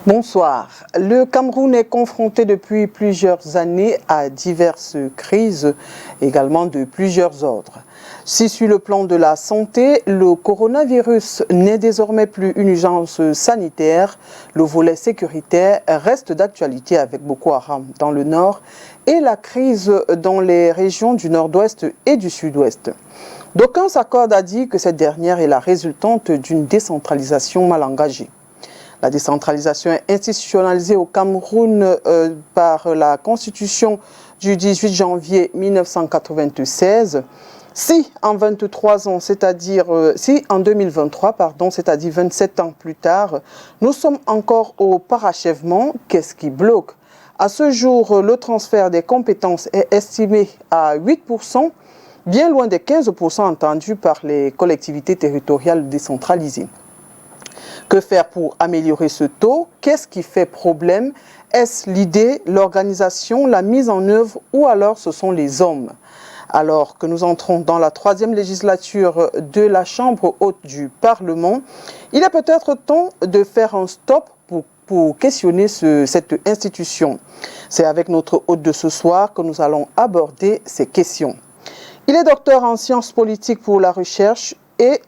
Bonsoir. Le Cameroun est confronté depuis plusieurs années à diverses crises, également de plusieurs ordres. Si sur le plan de la santé, le coronavirus n'est désormais plus une urgence sanitaire, le volet sécuritaire reste d'actualité avec Boko Haram dans le nord et la crise dans les régions du nord-ouest et du sud-ouest. D'aucuns s'accordent à dire que cette dernière est la résultante d'une décentralisation mal engagée. La décentralisation est institutionnalisée au Cameroun par la Constitution du 18 janvier 1996. Si en 23 ans, si en 2023, c'est-à-dire 27 ans plus tard, nous sommes encore au parachèvement, qu'est-ce qui bloque? À ce jour, le transfert des compétences est estimé à 8%, bien loin des 15% entendus par les collectivités territoriales décentralisées. Que faire pour améliorer ce taux? Qu'est-ce qui fait problème? Est-ce l'idée, l'organisation, la mise en œuvre ou alors ce sont les hommes? Alors que nous entrons dans la 3e législature de la Chambre haute du Parlement, il est peut-être temps de faire un stop pour questionner cette institution. C'est avec notre hôte de ce soir que nous allons aborder ces questions. Il est docteur en sciences politiques pour la recherche et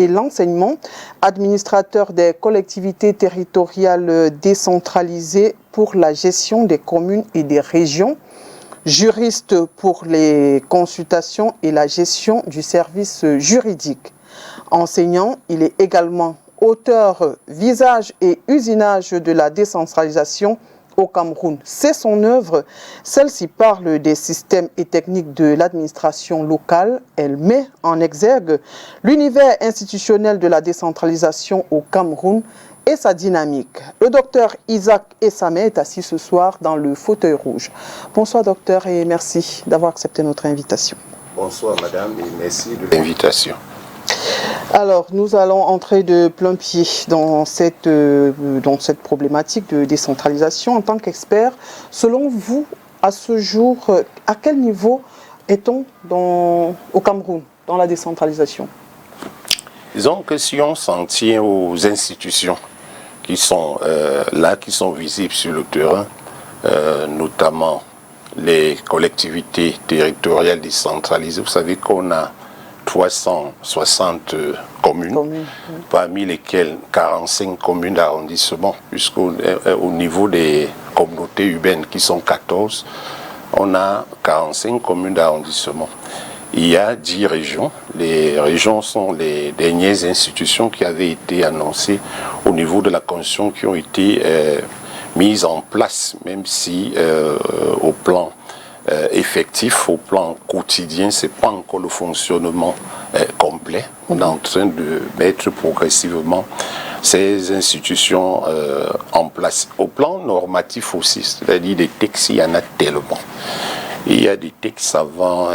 l'enseignement, administrateur des collectivités territoriales décentralisées pour la gestion des communes et des régions, juriste pour les consultations et la gestion du service juridique. Enseignant, il est également auteur Visage et usinage de la décentralisation au Cameroun. C'est son œuvre. Celle-ci parle des systèmes et techniques de l'administration locale. Elle met en exergue l'univers institutionnel de la décentralisation au Cameroun et sa dynamique. Le docteur Isaac Essamé est assis ce soir dans le fauteuil rouge. Bonsoir docteur et merci d'avoir accepté notre invitation. Bonsoir madame et merci de l'invitation. Alors, nous allons entrer de plein pied dans cette problématique de décentralisation. En tant qu'expert, selon vous, à ce jour, à quel niveau est-on au Cameroun, dans la décentralisation? Disons que si on s'en tient aux institutions qui sont là, qui sont visibles sur le terrain, notamment les collectivités territoriales décentralisées, vous savez qu'on a 360 communes, parmi lesquelles 45 communes d'arrondissement, puisqu'au niveau des communautés urbaines qui sont 14, on a 45 communes d'arrondissement. Il y a 10 régions. Les régions sont les dernières institutions qui avaient été annoncées au niveau de la Constitution, qui ont été mises en place, même si au plan effectif, au plan quotidien, ce n'est pas encore le fonctionnement complet. On est en train de mettre progressivement ces institutions en place. Au plan normatif aussi, c'est-à-dire des textes, il y en a tellement. Il y a des textes avant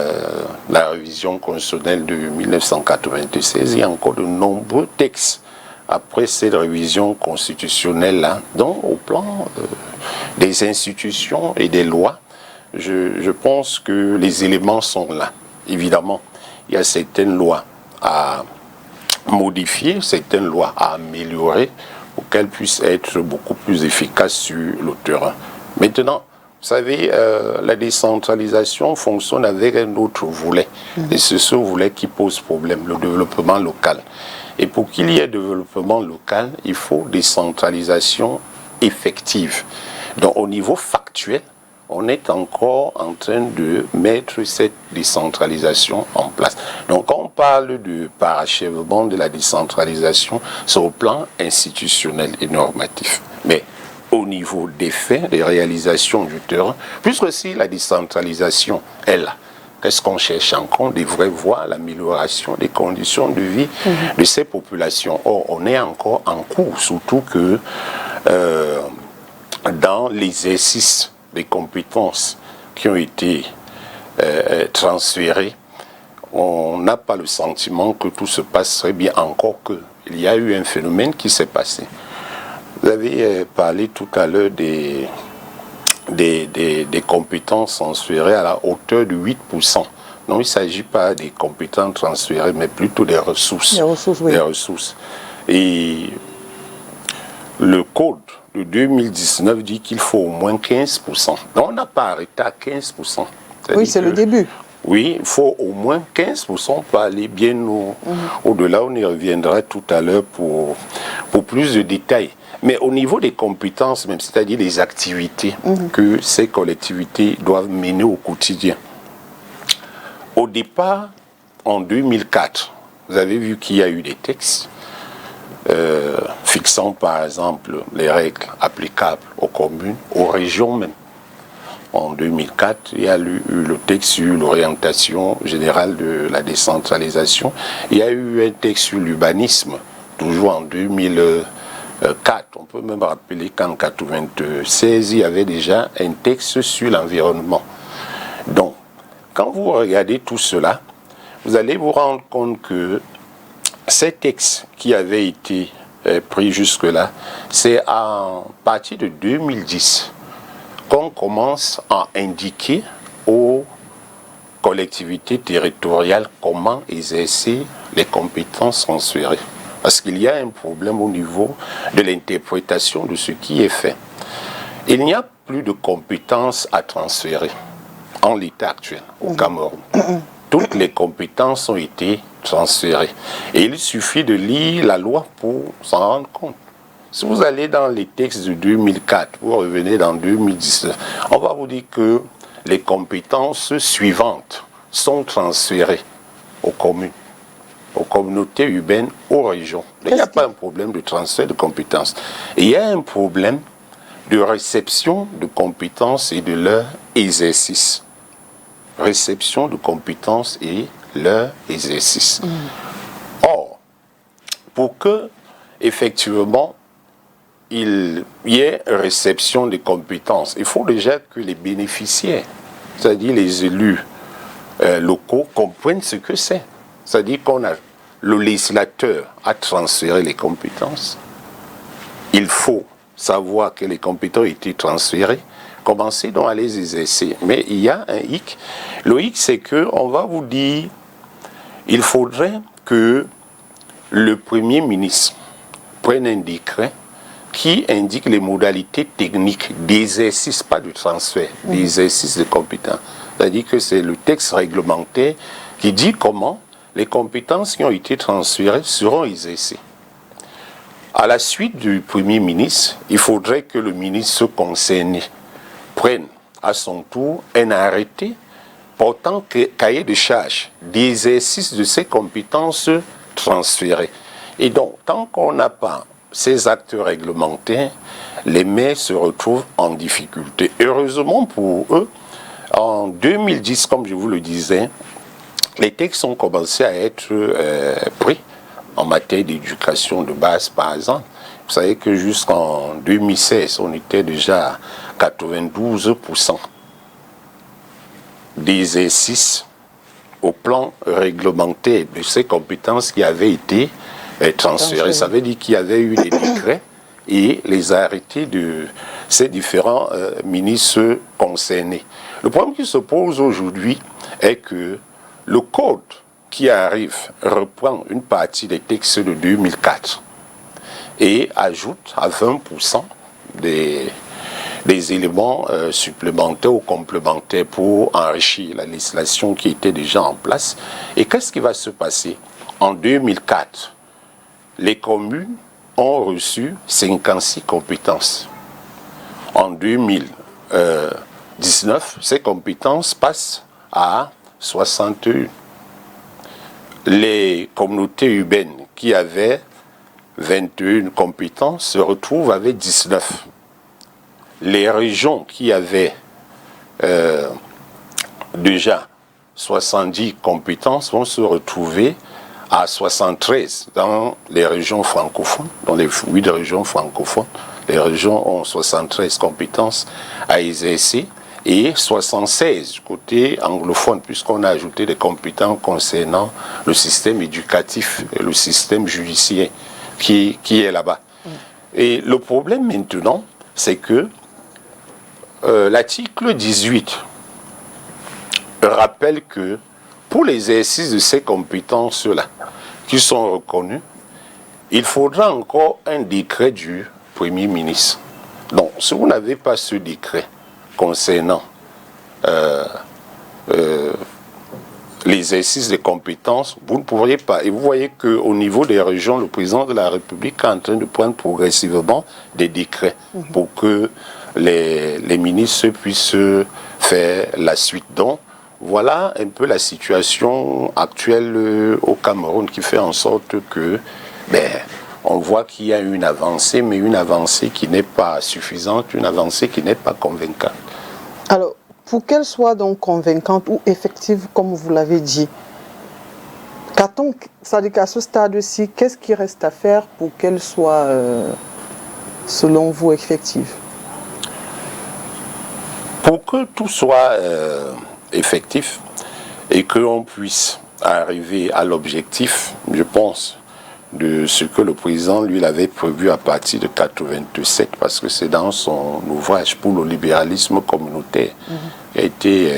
la révision constitutionnelle de 1996, il y a encore de nombreux textes après cette révision constitutionnelle-là. Donc au plan des institutions et des lois, je pense que les éléments sont là. Évidemment, il y a certaines lois à modifier, certaines lois à améliorer pour qu'elles puissent être beaucoup plus efficaces sur le terrain. Maintenant, vous savez, la décentralisation fonctionne avec un autre volet. Et c'est ce volet qui pose problème, le développement local. Et pour qu'il y ait développement local, il faut décentralisation effective. Donc au niveau factuel, on est encore en train de mettre cette décentralisation en place. Donc quand on parle du parachèvement de la décentralisation, c'est au plan institutionnel et normatif. Mais au niveau des faits, des réalisations du terrain, puisque si la décentralisation est là, qu'est-ce qu'on cherche encore? On devrait voir l'amélioration des conditions de vie de ces populations. Or, on est encore en cours, surtout que dans l'exercice des compétences qui ont été transférées, on n'a pas le sentiment que tout se passe très bien, encore qu'il y a eu un phénomène qui s'est passé. Vous avez parlé tout à l'heure des compétences transférées à la hauteur de 8%. Non, il ne s'agit pas des compétences transférées, mais plutôt des ressources. Les ressources, oui. Des ressources. Et le code de 2019 dit qu'il faut au moins 15%. Donc on n'a pas arrêté à 15%. Oui, c'est le début. Oui, il faut au moins 15% pour aller bien au-delà. On y reviendra tout à l'heure pour plus de détails. Mais au niveau des compétences, même, c'est-à-dire les activités que ces collectivités doivent mener au quotidien. Au départ, en 2004, vous avez vu qu'il y a eu des textes fixant par exemple les règles applicables aux communes, aux régions même. En 2004, il y a eu le texte sur l'orientation générale de la décentralisation. Il y a eu un texte sur l'urbanisme, toujours en 2004. On peut même rappeler qu'en 1996, il y avait déjà un texte sur l'environnement. Donc, quand vous regardez tout cela, vous allez vous rendre compte que ces textes qui avaient été pris jusque-là, c'est à partir de 2010 qu'on commence à indiquer aux collectivités territoriales comment exercer les compétences transférées. Parce qu'il y a un problème au niveau de l'interprétation de ce qui est fait. Il n'y a plus de compétences à transférer en l'état actuel au Cameroun. Toutes les compétences ont été transférées. Et il suffit de lire la loi pour s'en rendre compte. Si vous allez dans les textes de 2004, vous revenez dans 2019, on va vous dire que les compétences suivantes sont transférées aux communes, aux communautés urbaines, aux régions. Il n'y a pas un problème de transfert de compétences. Il y a un problème de réception de compétences et de leur exercice. Réception de compétences et leur exercice. Or, pour que, effectivement, il y ait réception des compétences, il faut déjà que les bénéficiaires, c'est-à-dire les élus locaux, comprennent ce que c'est. C'est-à-dire qu'on a le législateur à transférer les compétences. Il faut savoir que les compétences ont été transférées. Commencez donc à les exercer. Mais il y a un hic. Le hic, c'est qu'on va vous dire, il faudrait que le Premier ministre prenne un décret qui indique les modalités techniques d'exercice, pas de transfert, d'exercice de compétences. C'est-à-dire que c'est le texte réglementaire qui dit comment les compétences qui ont été transférées seront exercées. À la suite du Premier ministre, il faudrait que le ministre concerné prenne à son tour un arrêté portant cahier de charges d'exercice de ces compétences transférées. Et donc, tant qu'on n'a pas ces actes réglementaires, les maires se retrouvent en difficulté. Heureusement pour eux, en 2010, comme je vous le disais, les textes ont commencé à être pris en matière d'éducation de base, par exemple. Vous savez que jusqu'en 2016, on était déjà à 92% d'exercice au plan réglementaire de ces compétences qui avaient été transférées. Ça veut dire qu'il y avait eu des décrets et les arrêtés de ces différents ministres concernés. Le problème qui se pose aujourd'hui est que le code qui arrive reprend une partie des textes de 2004 et ajoute à 20% des éléments supplémentaires ou complémentaires pour enrichir la législation qui était déjà en place. Et qu'est-ce qui va se passer? En 2004, les communes ont reçu 56 compétences. En 2019, ces compétences passent à 61. Les communautés urbaines qui avaient 21 compétences se retrouvent avec 19. Les régions qui avaient déjà 70 compétences vont se retrouver à 73 dans les régions francophones, dans les 8 régions francophones. les régions ont 73 compétences à exercer et 76 du côté anglophone, puisqu'on a ajouté des compétences concernant le système éducatif et le système judiciaire qui est là-bas. Et le problème maintenant, c'est que l'article 18 rappelle que pour l'exercice de ces compétences-là, qui sont reconnues, il faudra encore un décret du Premier ministre. Donc, si vous n'avez pas ce décret concernant l'exercice des compétences, vous ne pourriez pas. Et vous voyez qu'au niveau des régions, le président de la République est en train de prendre progressivement des décrets pour que les ministres puissent faire la suite. Donc, voilà un peu la situation actuelle au Cameroun qui fait en sorte que, on voit qu'il y a une avancée, mais une avancée qui n'est pas suffisante, une avancée qui n'est pas convaincante. Alors, pour qu'elle soit donc convaincante ou effective, comme vous l'avez dit, c'est-à-dire qu'à ce stade-ci, qu'est-ce qui reste à faire pour qu'elle soit, selon vous, effective? Pour que tout soit effectif et qu'on puisse arriver à l'objectif, je pense, de ce que le président lui l'avait prévu à partir de 87, parce que c'est dans son ouvrage pour le libéralisme communautaire qui a été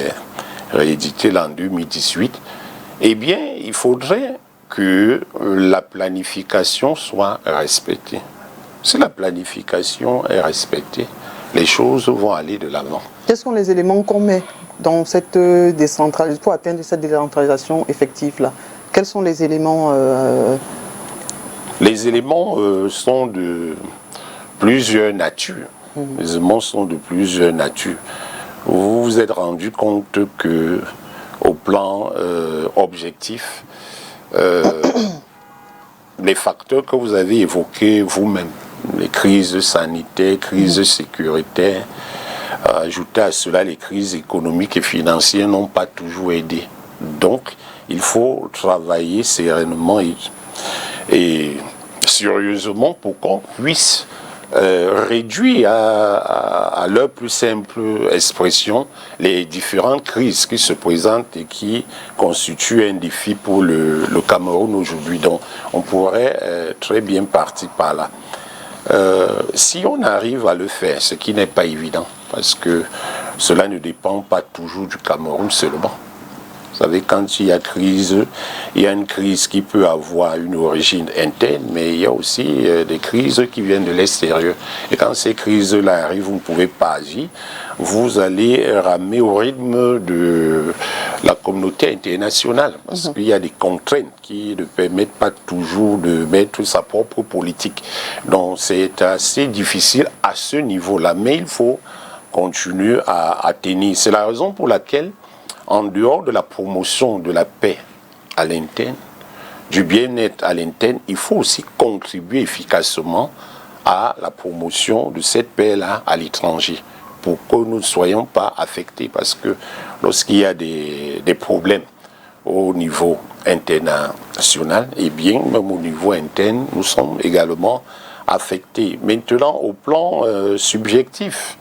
réédité en 2018. Eh bien, il faudrait que la planification soit respectée. Si la planification est respectée, les choses vont aller de l'avant. Quels sont les éléments qu'on met dans cette décentralisation, pour atteindre cette décentralisation effective-là? Quels sont les éléments Les éléments sont de plusieurs natures. Les éléments sont de plusieurs natures. Vous vous êtes rendu compte que, au plan objectif, les facteurs que vous avez évoqués vous-même, les crises sanitaires, crises sécuritaires, ajouter à cela les crises économiques et financières n'ont pas toujours aidé. Donc, il faut travailler sereinement et sérieusement pour qu'on puisse réduire à leur plus simple expression les différentes crises qui se présentent et qui constituent un défi pour le Cameroun aujourd'hui. Donc, on pourrait très bien partir par là. Si on arrive à le faire, ce qui n'est pas évident, parce que cela ne dépend pas toujours du Cameroun seulement. Vous savez, quand il y a crise, il y a une crise qui peut avoir une origine interne, mais il y a aussi des crises qui viennent de l'extérieur. Et quand ces crises-là arrivent, vous ne pouvez pas agir. Vous allez ramer au rythme de la communauté internationale, parce qu'il y a des contraintes qui ne permettent pas toujours de mettre sa propre politique. Donc c'est assez difficile à ce niveau-là, mais il faut continuer à tenir. C'est la raison pour laquelle, en dehors de la promotion de la paix à l'interne, du bien-être à l'interne, il faut aussi contribuer efficacement à la promotion de cette paix-là à l'étranger, pour que nous ne soyons pas affectés. Parce que lorsqu'il y a des problèmes au niveau international, et bien même au niveau interne, nous sommes également affectés. Maintenant, au plan subjectif,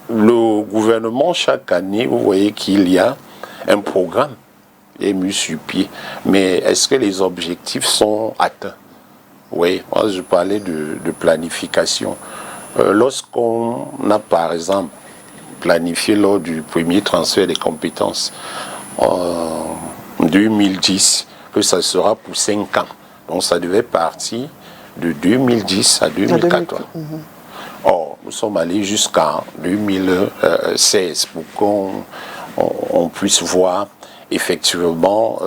le gouvernement, chaque année, vous voyez qu'il y a un programme qui est mis sur pied. Mais est-ce que les objectifs sont atteints? Oui, moi je parlais de planification. Lorsqu'on a par exemple planifié lors du premier transfert des compétences en 2010, que ça sera pour 5 ans. Donc ça devait partir de 2010 à 2014. Or, nous sommes allés jusqu'en 2016 pour qu'on puisse voir effectivement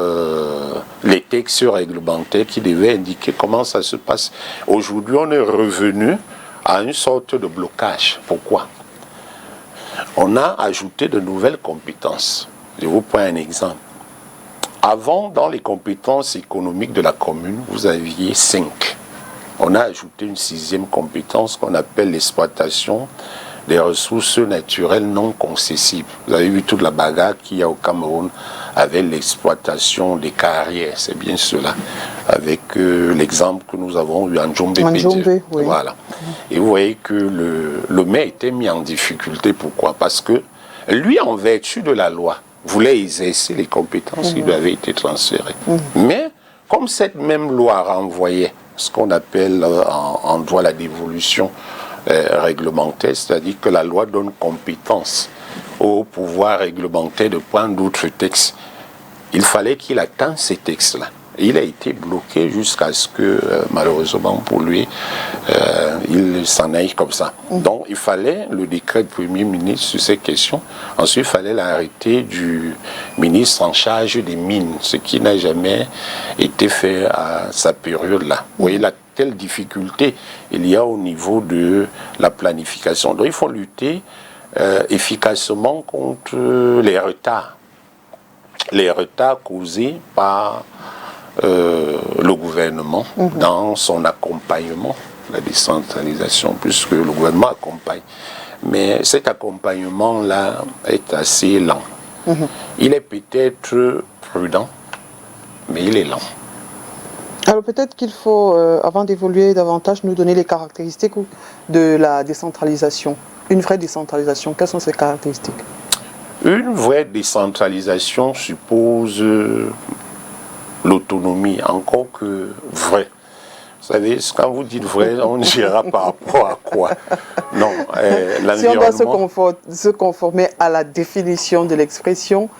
les textes réglementaires qui devaient indiquer comment ça se passe. Aujourd'hui, on est revenu à une sorte de blocage. Pourquoi? On a ajouté de nouvelles compétences. Je vous prends un exemple. Avant, dans les compétences économiques de la commune, vous aviez 5. On a ajouté une 6e compétence qu'on appelle l'exploitation des ressources naturelles non concessibles. Vous avez vu toute la bagarre qu'il y a au Cameroun avec l'exploitation des carrières, c'est bien cela, avec l'exemple que nous avons eu en Djombe. Oui. Voilà. Et vous voyez que le maire était mis en difficulté. Pourquoi? Parce que lui, en vertu de la loi, voulait exercer les compétences qui lui avaient été transférées. Mais, comme cette même loi renvoyait ce qu'on appelle en droit la dévolution réglementaire, c'est-à-dire que la loi donne compétence au pouvoir réglementaire de prendre d'autres textes, il fallait qu'il atteigne ces textes-là. Il a été bloqué jusqu'à ce que, malheureusement pour lui, il s'en aille comme ça. Donc, il fallait le décret du Premier ministre sur ces questions. Ensuite, il fallait l'arrêté du ministre en charge des mines, ce qui n'a jamais été fait à sa période-là. Vous voyez la telle difficulté il y a au niveau de la planification. Donc, il faut lutter efficacement contre les retards. Les retards causés par le gouvernement dans son accompagnement, la décentralisation, puisque le gouvernement accompagne. Mais cet accompagnement-là est assez lent. Il est peut-être prudent, mais il est lent. Alors peut-être qu'il faut, avant d'évoluer davantage, nous donner les caractéristiques de la décentralisation. Une vraie décentralisation, quelles sont ces caractéristiques? Une vraie décentralisation suppose l'autonomie, encore que vrai. Vous savez, quand vous dites vrai, on dira par rapport à quoi? Non, si on doit se conformer à la définition de l'expression,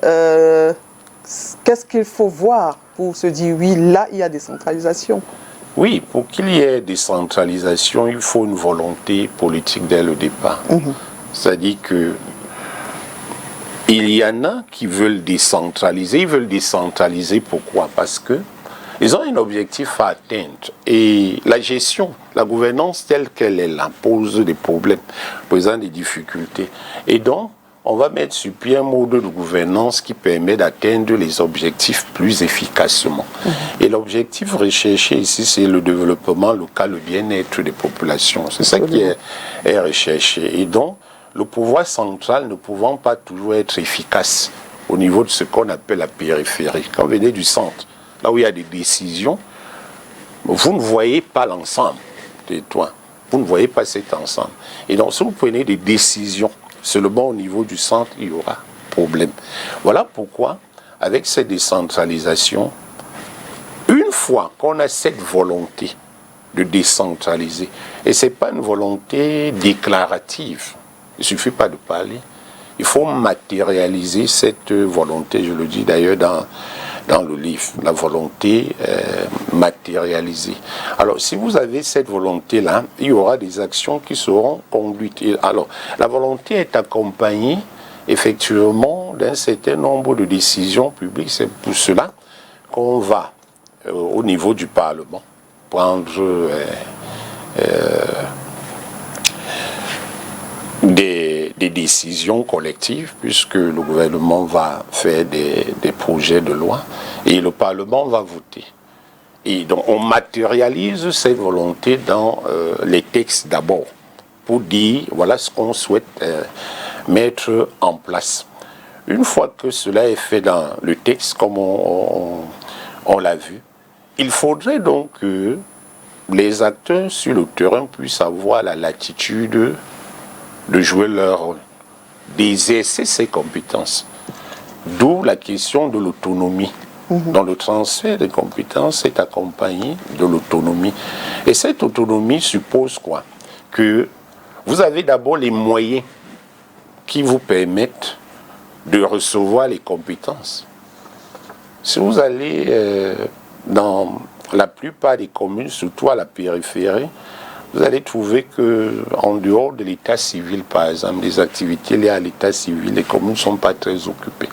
qu'est-ce qu'il faut voir pour se dire oui, là, il y a décentralisation? Oui, pour qu'il y ait décentralisation, il faut une volonté politique dès le départ. C'est-à-dire que il y en a qui veulent décentraliser. Ils veulent décentraliser pourquoi? Parce que ils ont un objectif à atteindre. Et la gestion, la gouvernance telle qu'elle est là, pose des problèmes, présente des difficultés. Et donc, on va mettre sur pied un mode de gouvernance qui permet d'atteindre les objectifs plus efficacement. Et l'objectif recherché ici, c'est le développement local, le bien-être des populations. C'est ça qui est recherché. Et donc, le pouvoir central ne pouvant pas toujours être efficace au niveau de ce qu'on appelle la périphérie. Quand vous venez du centre, là où il y a des décisions, vous ne voyez pas l'ensemble des toits. Vous ne voyez pas cet ensemble. Et donc, si vous prenez des décisions seulement au niveau du centre, il y aura problème. Voilà pourquoi, avec cette décentralisation, une fois qu'on a cette volonté de décentraliser, et ce n'est pas une volonté déclarative, il ne suffit pas de parler, il faut matérialiser cette volonté, je le dis d'ailleurs dans le livre, la volonté matérialisée. Alors, si vous avez cette volonté-là, il y aura des actions qui seront conduites. Alors, la volonté est accompagnée, effectivement, d'un certain nombre de décisions publiques. C'est pour cela qu'on va, au niveau du Parlement, prendre des décisions collectives, puisque le gouvernement va faire des projets de loi et le Parlement va voter. Et donc on matérialise cette volonté dans les textes d'abord, pour dire voilà ce qu'on souhaite mettre en place. Une fois que cela est fait dans le texte, comme on l'a vu, il faudrait donc que les acteurs sur le terrain puissent avoir la latitude de jouer leur rôle, d'exercer ses compétences. D'où la question de l'autonomie. Donc le transfert des compétences est accompagné de l'autonomie. Et cette autonomie suppose quoi? Que vous avez d'abord les moyens qui vous permettent de recevoir les compétences. Si vous allez dans la plupart des communes, surtout à la périphérie, vous allez trouver qu'en dehors de l'état civil, par exemple, des activités liées à l'état civil, les communes ne sont pas très occupées.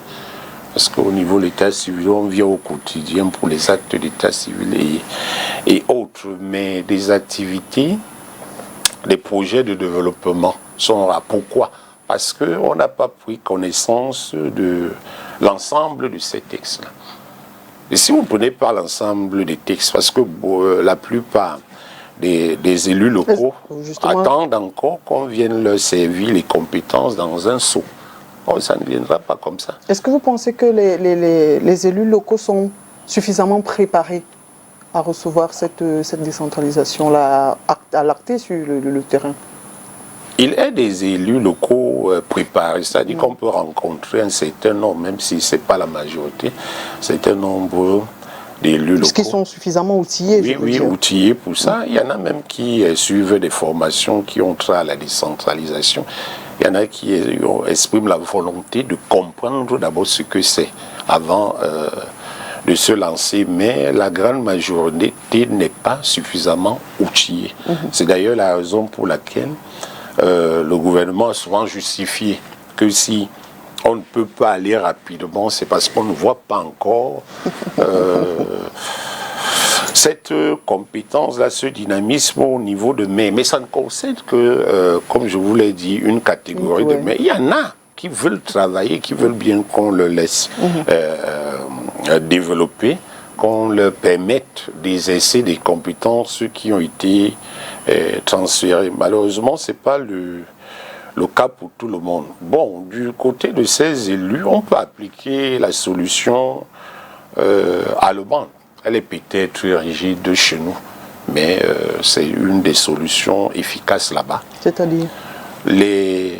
Parce qu'au niveau de l'état civil, on vient au quotidien pour les actes d'état civil et autres. Mais des activités, des projets de développement sont là. Pourquoi? Parce qu'on n'a pas pris connaissance de l'ensemble de ces textes-là. Et si vous ne prenez pas l'ensemble des textes, parce que la plupart des élus locaux Justement, attendent encore qu'on vienne leur servir les compétences dans un seau. Oh, ça ne viendra pas comme ça. est-ce que vous pensez que les élus locaux sont suffisamment préparés à recevoir cette décentralisation-là, à l'acter sur le terrain? Il y a des élus locaux préparés, c'est-à-dire qu'on peut rencontrer un certain nombre, même si ce n'est pas la majorité, un certain nombre d'élus locaux. Est-ce qu'ils sont suffisamment outillés? Oui, outillés pour ça. Il y en a même qui suivent des formations qui ont trait à la décentralisation. Il y en a qui expriment la volonté de comprendre d'abord ce que c'est avant de se lancer, mais la grande majorité n'est pas suffisamment outillée. C'est d'ailleurs la raison pour laquelle le gouvernement a souvent justifié que si on ne peut pas aller rapidement, c'est parce qu'on ne voit pas encore cette compétence-là, ce dynamisme au niveau de mai. Mais ça ne concerne que, comme je vous l'ai dit, une catégorie de mai. Il y en a qui veulent travailler, qui veulent bien qu'on le laisse développer, qu'on leur permette d'exercer des compétences qui ont été transférées. Malheureusement, ce n'est pas le cas pour tout le monde. Bon, du côté de ces élus, on peut appliquer la solution allemande. Elle est peut-être rigide chez nous, mais c'est une des solutions efficaces là-bas. C'est-à-dire? Les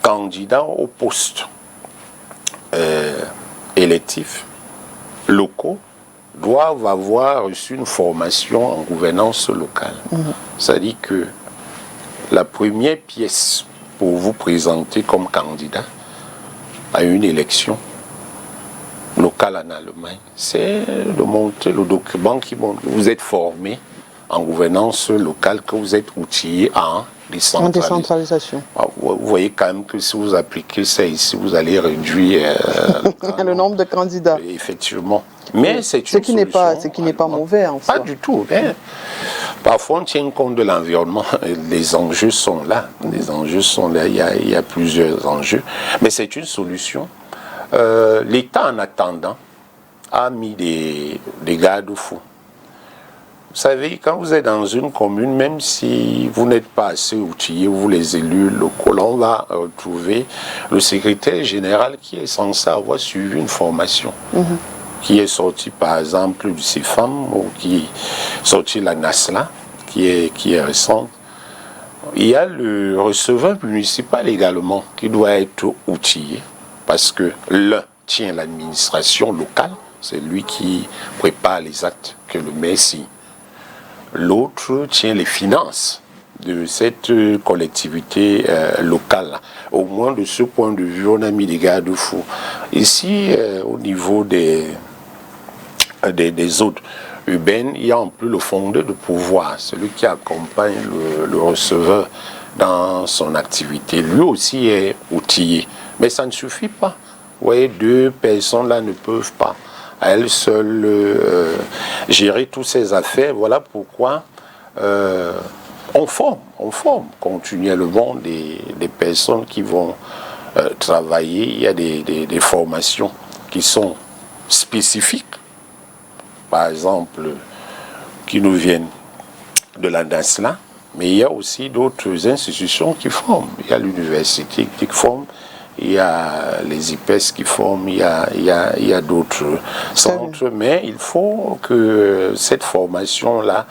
candidats au poste électif locaux doivent avoir reçu une formation en gouvernance locale. C'est-à-dire que la première pièce pour vous présenter comme candidat à une élection locale en Allemagne, c'est de montrer le document qui montre que vous êtes formé en gouvernance locale, que vous êtes outillé en décentralisation. Vous voyez quand même que si vous appliquez ça ici, vous allez réduire le nombre de candidats. Effectivement. Mais c'est ce qui n'est pas mauvais en fait. Pas du tout. Hein. Parfois, on tient compte de l'environnement. Les enjeux sont là. Les enjeux sont là. Il y a plusieurs enjeux. Mais c'est une solution. L'État, en attendant, a mis des garde-fous. Vous savez, quand vous êtes dans une commune, même si vous n'êtes pas assez outillés, vous les élus locaux, on va trouver le secrétaire général qui est censé avoir suivi une formation, qui est sorti par exemple du CIFAM ou qui est sorti de la NASLA, qui est récente. Il y a le receveur municipal également qui doit être outillé parce que l'un tient l'administration locale, c'est lui qui prépare les actes que le maire signe. L'autre tient les finances de cette collectivité locale. Au moins de ce point de vue, on a mis des garde-fous. Ici, au niveau des zones urbaines, il y a en plus le fondeur de pouvoir, celui qui accompagne le receveur dans son activité. Lui aussi est outillé. Mais ça ne suffit pas. Vous voyez, deux personnes là ne peuvent pas à elles seules gérer toutes ces affaires. Voilà pourquoi on forme continuellement des personnes qui vont travailler. Il y a des formations qui sont spécifiques, par exemple, qui nous viennent de la NASLA, mais il y a aussi d'autres institutions qui forment. Il y a l'université qui forme. Il y a les IPES qui forment, il y a d'autres centres, mais il faut que cette formation-là,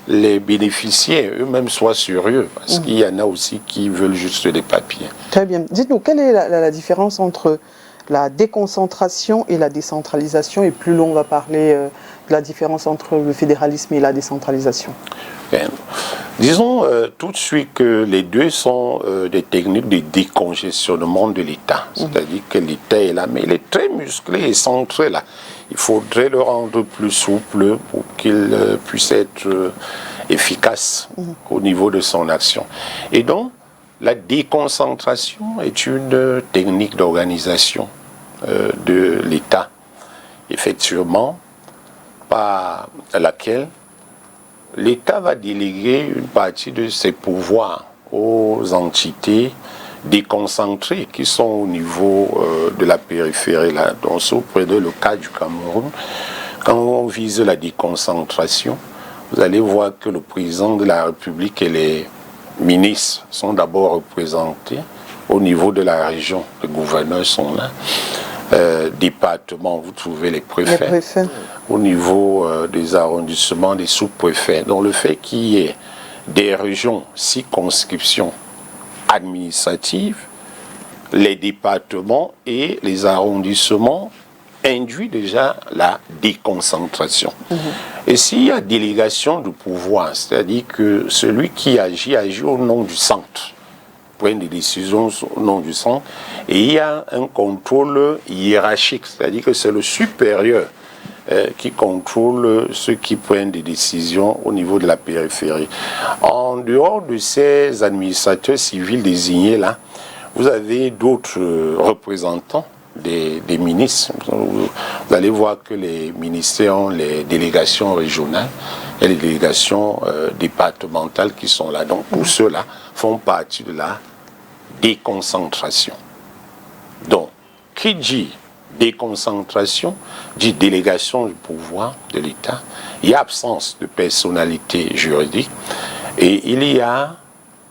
les bénéficiaires eux-mêmes soient sérieux, parce qu'il y en a aussi qui veulent juste des papiers. Très bien. Dites-nous, quelle est la différence entre la déconcentration et la décentralisation, et plus loin on va parler de la différence entre le fédéralisme et la décentralisation? Bien. Disons tout de suite que les deux sont des techniques de décongestionnement de l'État. C'est-à-dire que l'État est là, mais il est très musclé et centré là. Il faudrait le rendre plus souple pour qu'il puisse être efficace au niveau de son action. Et donc, la déconcentration est une technique d'organisation de l'État, effectivement, par laquelle l'État va déléguer une partie de ses pouvoirs aux entités déconcentrées qui sont au niveau de la périphérie. Là. Donc, si vous prenez le cas du Cameroun, quand on vise la déconcentration, vous allez voir que le président de la République et les ministres sont d'abord représentés au niveau de la région. Les gouverneurs sont là. Département, vous trouvez les préfets. Au niveau des arrondissements, des sous-préfets. Donc le fait qu'il y ait des régions, circonscriptions administratives, les départements et les arrondissements induit déjà la déconcentration. Et s'il y a délégation de pouvoir, c'est-à-dire que celui qui agit au nom du centre, prend des décisions au nom du centre, et il y a un contrôle hiérarchique, c'est-à-dire que c'est le supérieur qui contrôle ceux qui prennent des décisions au niveau de la périphérie. En dehors de ces administrateurs civils désignés là, vous avez d'autres représentants des ministres. Vous allez voir que les ministères ont les délégations régionales et les délégations départementales qui sont là. Donc, tous ceux-là font partie de la déconcentration. Donc, qui dit déconcentration, dit délégation du pouvoir de l'État. Il y a absence de personnalité juridique et il y a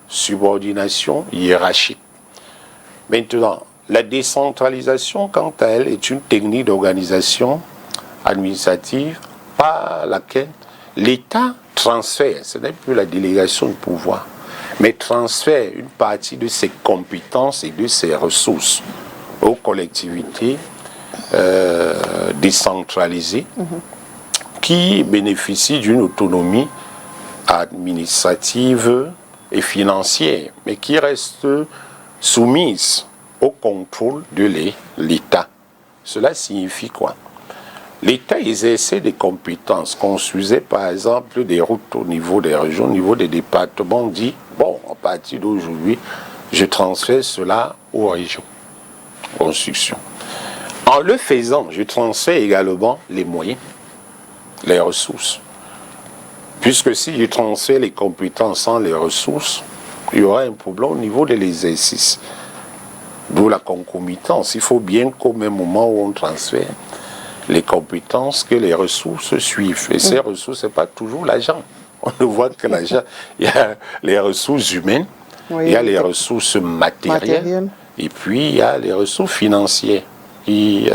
subordination hiérarchique. Maintenant, la décentralisation, quant à elle, est une technique d'organisation administrative par laquelle l'État transfère, ce n'est plus la délégation de pouvoir, mais transfère une partie de ses compétences et de ses ressources aux collectivités décentralisées qui bénéficient d'une autonomie administrative et financière, mais qui restent soumises au contrôle de l'État. Cela signifie quoi? L'État exerçait des compétences, construisait par exemple des routes au niveau des régions, au niveau des départements, dit, bon, à partir d'aujourd'hui, je transfère cela aux régions. Construction. En le faisant, je transfère également les moyens, les ressources. Puisque si je transfère les compétences sans les ressources, il y aura un problème au niveau de l'exercice. D'où la concomitance. Il faut bien qu'au même moment où on transfère les compétences, que les ressources suivent. Et ces ressources, ce n'est pas toujours l'argent. On ne voit que l'argent. Il y a les ressources humaines, il y a les ressources matérielles, et puis il y a les ressources financières qui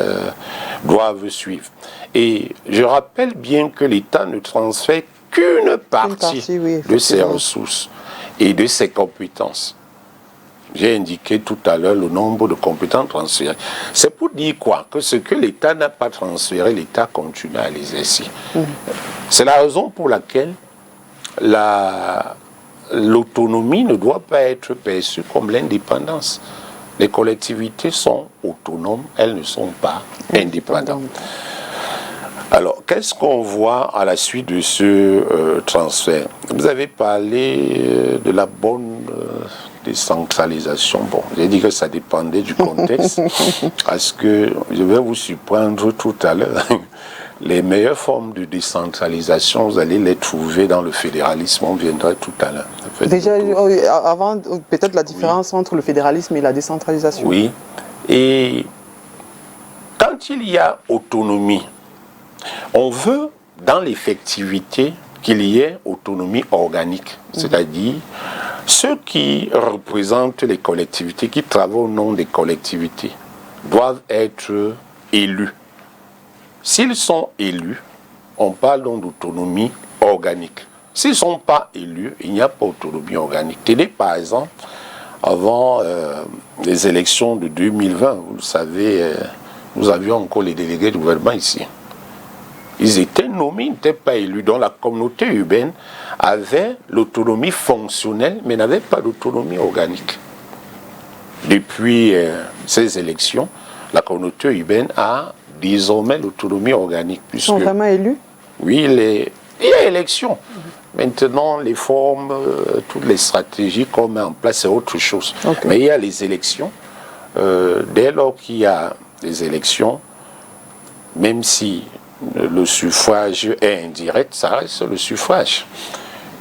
doivent suivre. Et je rappelle bien que l'État ne transfère qu'une partie de ses ressources et de ses compétences. J'ai indiqué tout à l'heure le nombre de compétences transférées. C'est pour dire quoi? Que ce que l'État n'a pas transféré, l'État continue à l'exercer. C'est la raison pour laquelle l'autonomie ne doit pas être perçue comme l'indépendance. Les collectivités sont autonomes, elles ne sont pas indépendantes. Alors, qu'est-ce qu'on voit à la suite de ce transfert? Vous avez parlé de la bonne décentralisation. Bon, j'ai dit que ça dépendait du contexte, parce que je vais vous surprendre tout à l'heure. Les meilleures formes de décentralisation, vous allez les trouver dans le fédéralisme. On viendra tout à l'heure. Déjà, avant, peut-être la différence entre le fédéralisme et la décentralisation. Oui. Et quand il y a autonomie, on veut, dans l'effectivité, qu'il y ait autonomie organique. C'est-à-dire, ceux qui représentent les collectivités, qui travaillent au nom des collectivités, doivent être élus. S'ils sont élus, on parle donc d'autonomie organique. S'ils ne sont pas élus, il n'y a pas d'autonomie organique. Tenez par exemple, avant les élections de 2020, vous le savez, nous avions encore les délégués du gouvernement ici. Ils étaient nommés, ils n'étaient pas élus. Donc la communauté urbaine avait l'autonomie fonctionnelle, mais n'avait pas d'autonomie organique. Depuis ces élections, la communauté urbaine a désormais l'autonomie organique. Ils sont vraiment élus? Oui, il y a élection. Maintenant, les formes, toutes les stratégies qu'on met en place, c'est autre chose. Okay. Mais il y a les élections. Dès lors qu'il y a des élections, même si le suffrage est indirect, ça reste le suffrage.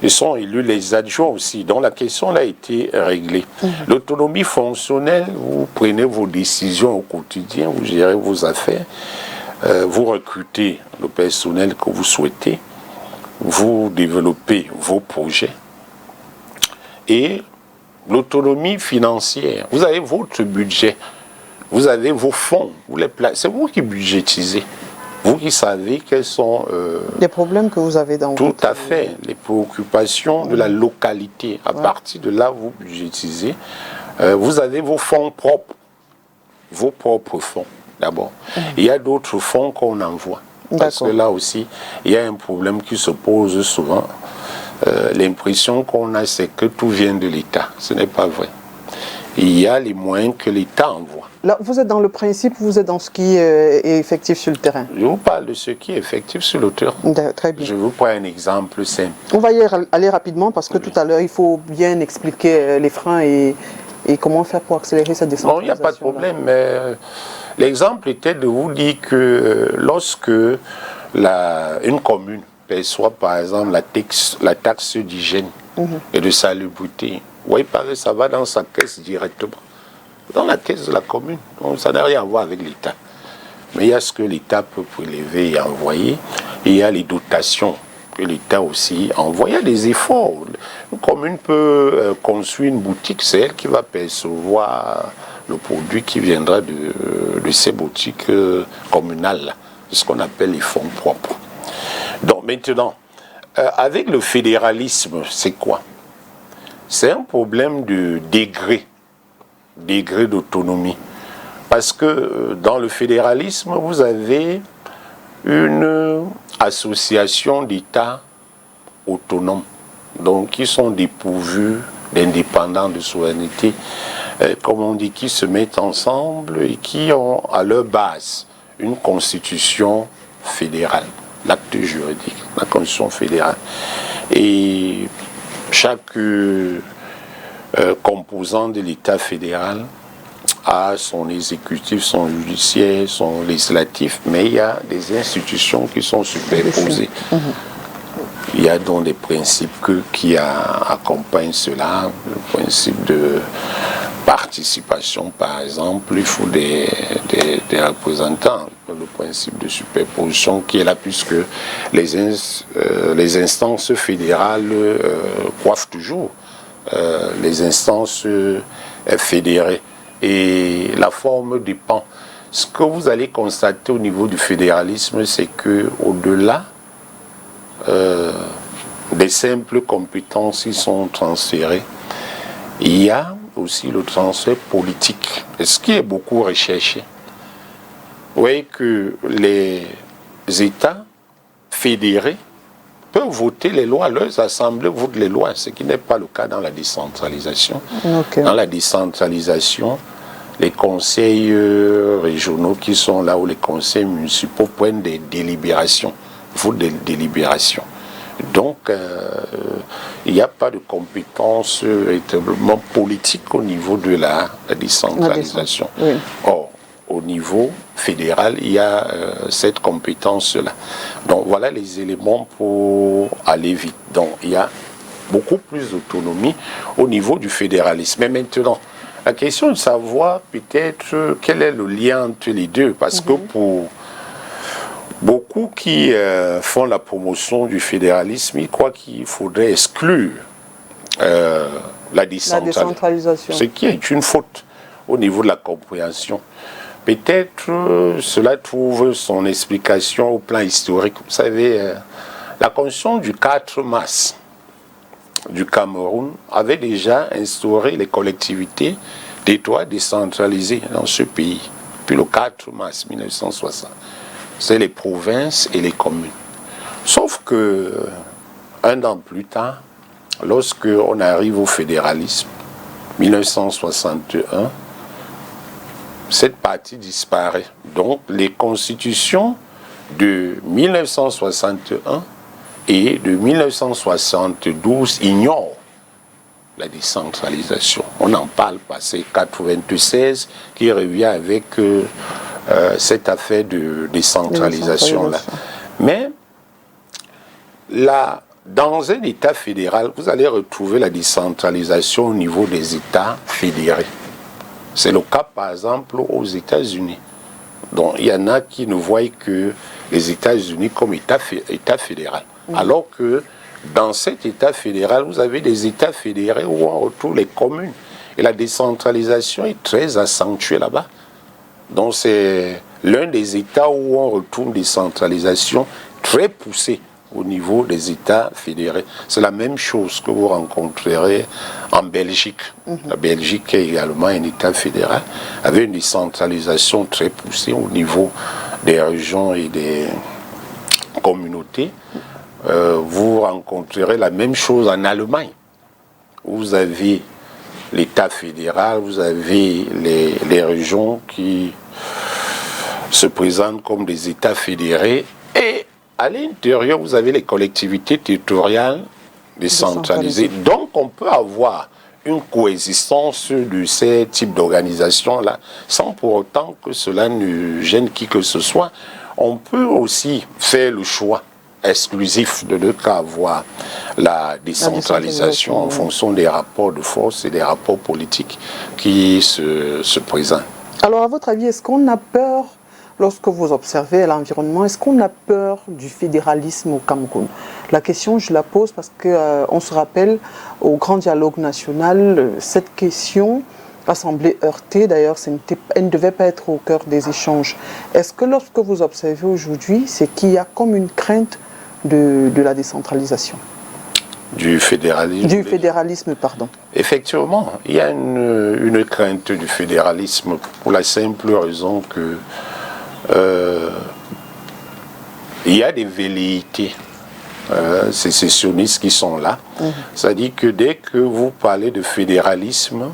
Ils sont élus les adjoints aussi, donc la question a été réglée. L'autonomie fonctionnelle, vous prenez vos décisions au quotidien, vous gérez vos affaires, vous recrutez le personnel que vous souhaitez, vous développez vos projets. Et l'autonomie financière, vous avez votre budget, vous avez vos fonds, c'est vous qui budgétisez. Vous qui savez quels sont les problèmes que vous avez dans tout à fait, les préoccupations de la localité. À partir de là, vous budgétisez. Vous avez vos fonds propres, vos propres fonds d'abord. Il y a d'autres fonds qu'on envoie. Parce que là aussi, il y a un problème qui se pose souvent. L'impression qu'on a, c'est que tout vient de l'État. Ce n'est pas vrai. Il y a les moyens que l'État envoie. Là, vous êtes dans le principe, vous êtes dans ce qui est effectif sur le terrain. Je vous parle de ce qui est effectif sur le terrain. Très bien. Je vous prends un exemple simple. On va y aller rapidement parce que tout à l'heure, il faut bien expliquer les freins et comment faire pour accélérer cette décentralisation. Non, il n'y a pas de problème. Mais l'exemple était de vous dire que lorsque une commune perçoit par exemple la taxe d'hygiène et de salubrité, vous voyez, ça va dans sa caisse directement. Dans la caisse de la commune. Donc ça n'a rien à voir avec l'État. Mais il y a ce que l'État peut prélever et envoyer. Et il y a les dotations que l'État aussi envoie. Il y a des efforts. Une commune peut construire une boutique, c'est elle qui va percevoir le produit qui viendra de ces boutiques communales. C'est ce qu'on appelle les fonds propres. Donc maintenant, avec le fédéralisme, c'est quoi? C'est un problème de degré d'autonomie. Parce que dans le fédéralisme, vous avez une association d'États autonomes, donc qui sont dépourvus d'indépendants, de souveraineté, comme on dit, qui se mettent ensemble et qui ont à leur base une constitution fédérale, l'acte juridique, la constitution fédérale. Et chaque composant de l'État fédéral a son exécutif, son judiciaire, son législatif, mais il y a des institutions qui sont superposées. Il y a donc des principes qui accompagnent cela, le principe de participation par exemple, il faut des représentants, le principe de superposition qui est là puisque les instances fédérales coiffent toujours les instances fédérées et la forme dépend. Ce que vous allez constater au niveau du fédéralisme, c'est que au-delà des simples compétences qui sont transférées, il y a aussi le transfert politique, ce qui est beaucoup recherché. Vous voyez que les États fédérés peuvent voter les lois, leurs assemblées votent les lois, ce qui n'est pas le cas dans la décentralisation. Dans la décentralisation, les conseils régionaux qui sont là, ou les conseils municipaux prennent des délibérations, votent des délibérations. Donc, il n'y a pas de compétence véritablement politique au niveau de la décentralisation. Oui. Or, au niveau fédéral, il y a cette compétence-là. Donc, voilà les éléments pour aller vite. Donc, il y a beaucoup plus d'autonomie au niveau du fédéralisme. Mais maintenant, la question de savoir peut-être quel est le lien entre les deux, parce que pour beaucoup qui font la promotion du fédéralisme, ils croient qu'il faudrait exclure la décentralisation, ce qui est une faute au niveau de la compréhension. Peut-être cela trouve son explication au plan historique. Vous savez, la Constitution du 4 mars du Cameroun avait déjà instauré les collectivités d'État décentralisées dans ce pays. Puis le 4 mars 1960. C'est les provinces et les communes. Sauf que, un an plus tard, lorsque on arrive au fédéralisme, 1961, cette partie disparaît. Donc, les constitutions de 1961 et de 1972 ignorent la décentralisation. On n'en parle pas. C'est 96 qui revient avec cette affaire de décentralisation-là. Mais là, dans un État fédéral, vous allez retrouver la décentralisation au niveau des États fédérés. C'est le cas, par exemple, aux États-Unis. Donc, il y en a qui ne voient que les États-Unis comme État fédéral. Alors que dans cet État fédéral, vous avez des États fédérés où on retrouve les communes. Et la décentralisation est très accentuée là-bas. Donc c'est l'un des États où on retrouve une décentralisation très poussée au niveau des États fédérés. C'est la même chose que vous rencontrerez en Belgique. La Belgique est également un État fédéral avec une décentralisation très poussée au niveau des régions et des communautés. Vous rencontrerez la même chose en Allemagne. Vous avez l'État fédéral, vous avez les régions qui se présentent comme des États fédérés et à l'intérieur, vous avez les collectivités territoriales décentralisées. Donc, on peut avoir une coexistence de ces types d'organisations-là sans pour autant que cela ne gêne qui que ce soit. On peut aussi faire le choix exclusif de ne pas avoir la décentralisation en fonction des rapports de force et des rapports politiques qui se présentent. Alors, à votre avis, est-ce qu'on a peur, lorsque vous observez l'environnement, est-ce qu'on a peur du fédéralisme au Cameroun? La question, je la pose parce qu'on se rappelle, au Grand Dialogue National, cette question a semblé heurtée. D'ailleurs, elle ne devait pas être au cœur des échanges. Est-ce que lorsque vous observez aujourd'hui, c'est qu'il y a comme une crainte de la décentralisation? Du fédéralisme. Du fédéralisme, pardon. Effectivement, il y a une crainte du fédéralisme pour la simple raison que il y a des velléités sécessionnistes qui sont là. C'est-à-dire que dès que vous parlez de fédéralisme,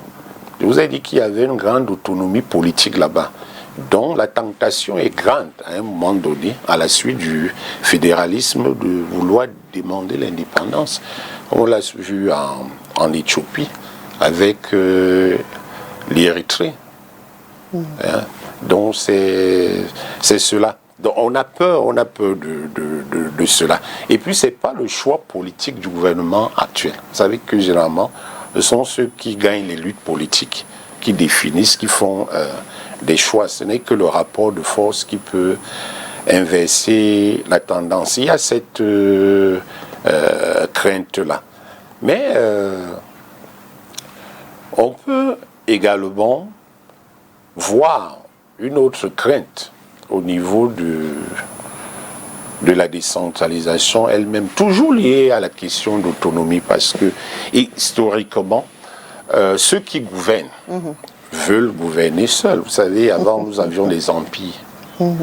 je vous ai dit qu'il y avait une grande autonomie politique là-bas. Donc la tentation est grande à un moment donné, à la suite du fédéralisme, de vouloir demander l'indépendance. On l'a vu en Éthiopie avec l'Érythrée. Donc c'est cela. Donc on a peur de cela. Et puis c'est pas le choix politique du gouvernement actuel. Vous savez que généralement, ce sont ceux qui gagnent les luttes politiques, qui définissent, qui font des choix. Ce n'est que le rapport de force qui peut inverser la tendance. Il y a cette crainte-là. Mais on peut également voir une autre crainte au niveau de la décentralisation elle-même, toujours liée à la question d'autonomie, parce que historiquement, ceux qui gouvernent veulent gouverner seuls. Vous savez, avant, nous avions les empires, nous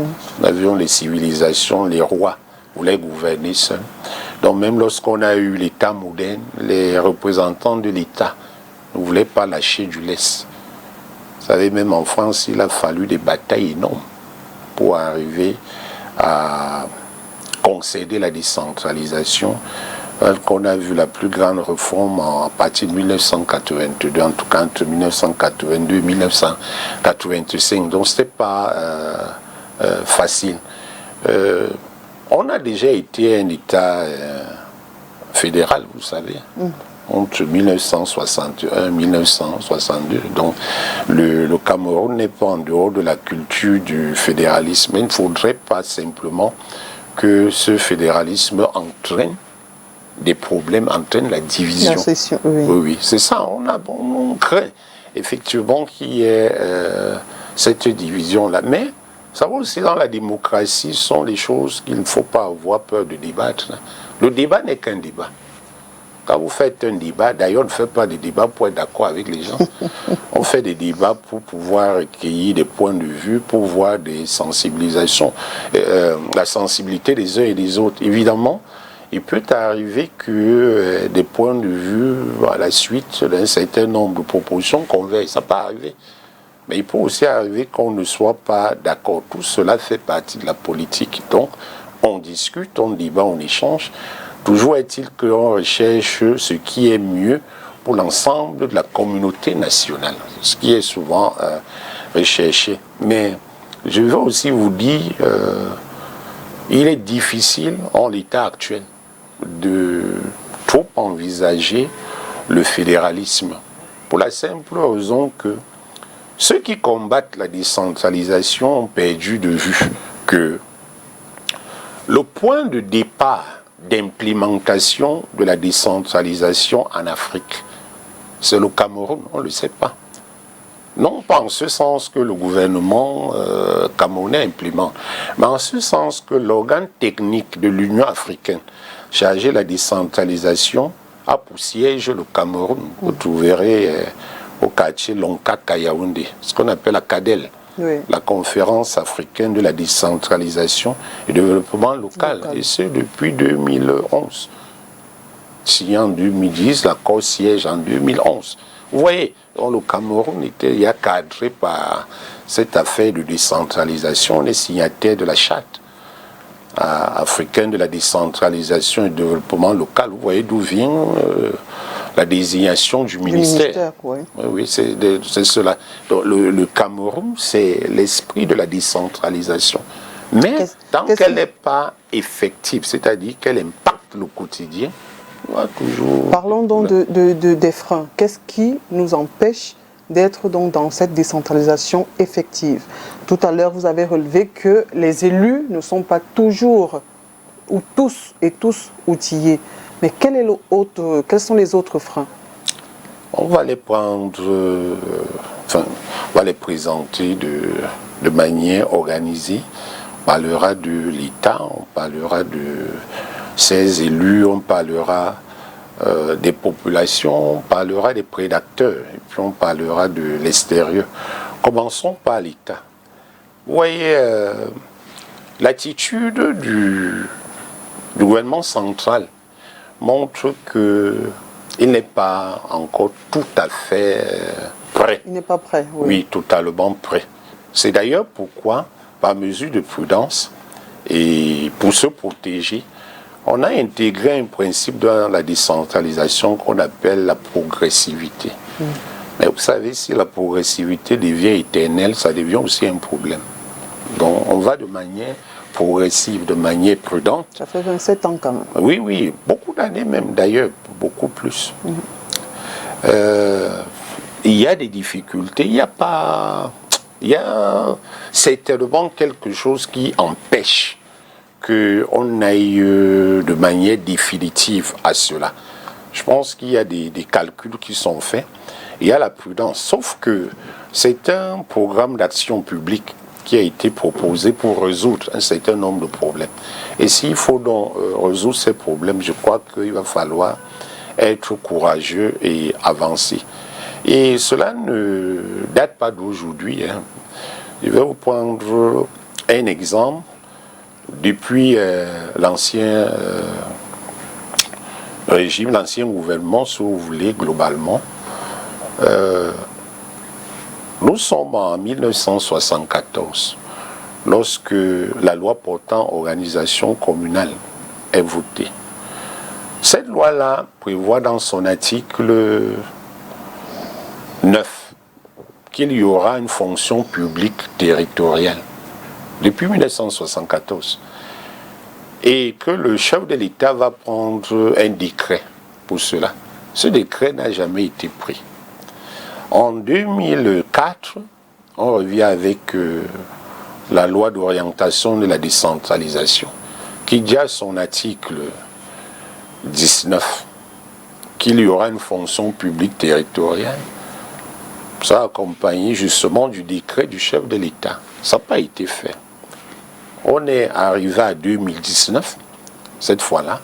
avions les civilisations, les rois voulaient gouverner seuls. Donc même lorsqu'on a eu l'État moderne, les représentants de l'État ne voulaient pas lâcher du lest. Vous savez, même en France, il a fallu des batailles énormes pour arriver à concéder la décentralisation. Qu'on a vu la plus grande réforme à partir de 1982, en tout cas entre 1982 et 1985. Donc ce n'était pas facile. On a déjà été un État fédéral, vous savez, entre 1961 et 1962. Donc le Cameroun n'est pas en dehors de la culture du fédéralisme. Il ne faudrait pas simplement que ce fédéralisme entraîne des problèmes, entraîne la division. La session, oui. Oui, c'est ça. On craint effectivement qu'il y ait cette division-là. Mais ça va aussi dans la démocratie, ce sont les choses qu'il ne faut pas avoir peur de débattre. Le débat n'est qu'un débat. Quand vous faites un débat, d'ailleurs, on ne fait pas des débats pour être d'accord avec les gens. On fait des débats pour pouvoir recueillir des points de vue, pour voir des sensibilisations, la sensibilité des uns et des autres. Évidemment, il peut arriver que des points de vue, à la suite d'un certain nombre de propositions, convergent. Ça peut arriver. Mais il peut aussi arriver qu'on ne soit pas d'accord. Tout cela fait partie de la politique. Donc, on discute, on débat, on échange. Toujours est-il qu'on recherche ce qui est mieux pour l'ensemble de la communauté nationale, ce qui est souvent recherché. Mais je veux aussi vous dire, il est difficile en l'état actuel de trop envisager le fédéralisme, pour la simple raison que ceux qui combattent la décentralisation ont perdu de vue que le point de départ d'implémentation de la décentralisation en Afrique? C'est le Cameroun, on ne le sait pas. Non pas en ce sens que le gouvernement camerounais implémente, mais en ce sens que l'organe technique de l'Union africaine chargé de la décentralisation a pour siège le Cameroun. Vous trouverez au quartier Lonkak à Yaoundé, ce qu'on appelle la CADEL, oui, la Conférence africaine de la décentralisation et développement local. Et c'est depuis 2011. Signé en 2010, l'accord siège en 2011. Vous voyez, le Cameroun était cadré par cette affaire de décentralisation. On est signataire de la charte africaine de la décentralisation et du développement local. Vous voyez d'où vient la désignation du ministère. Oui, oui, c'est cela. Donc, le Cameroun, c'est l'esprit de la décentralisation. Mais tant qu'elle n'est pas effective, c'est-à-dire qu'elle impacte le quotidien, toujours... Parlons donc des freins. Qu'est-ce qui nous empêche d'être donc dans cette décentralisation effective? Tout à l'heure, vous avez relevé que les élus ne sont pas toujours ou tous outillés. Mais quels sont les autres freins? On va les prendre, on va les présenter de manière organisée. On parlera de l'État, on parlera de ses élus, on parlera des populations, on parlera des prédateurs, et puis on parlera de l'extérieur. Commençons par l'État. Vous voyez, l'attitude du gouvernement central montre qu'il n'est pas encore tout à fait prêt. Il n'est pas prêt, oui. Oui, totalement prêt. C'est d'ailleurs pourquoi, par mesure de prudence et pour se protéger, on a intégré un principe dans la décentralisation qu'on appelle la progressivité. Mais vous savez, si la progressivité devient éternelle, ça devient aussi un problème. Donc on va de manière progressive, de manière prudente. Ça fait 27 ans quand même. Oui, oui, beaucoup d'années même d'ailleurs, beaucoup plus. Il y a des difficultés, il y a certainement quelque chose qui empêche qu'on aille de manière définitive à cela. Je pense qu'il y a des calculs qui sont faits. Il y a la prudence, sauf que c'est un programme d'action publique qui a été proposé pour résoudre un certain nombre de problèmes. Et s'il faut donc résoudre ces problèmes, je crois qu'il va falloir être courageux et avancer. Et cela ne date pas d'aujourd'hui. Je vais vous prendre un exemple. Depuis l'ancien régime, l'ancien gouvernement, si vous voulez, globalement, nous sommes en 1974, lorsque la loi portant organisation communale est votée. Cette loi-là prévoit dans son article 9 qu'il y aura une fonction publique territoriale depuis 1974 et que le chef de l'État va prendre un décret pour cela. Ce décret n'a jamais été pris. En 2004, on revient avec la loi d'orientation de la décentralisation qui dit à son article 19 qu'il y aura une fonction publique territoriale. Ça accompagné justement du décret du chef de l'État. Ça n'a pas été fait. On est arrivé à 2019, cette fois-là,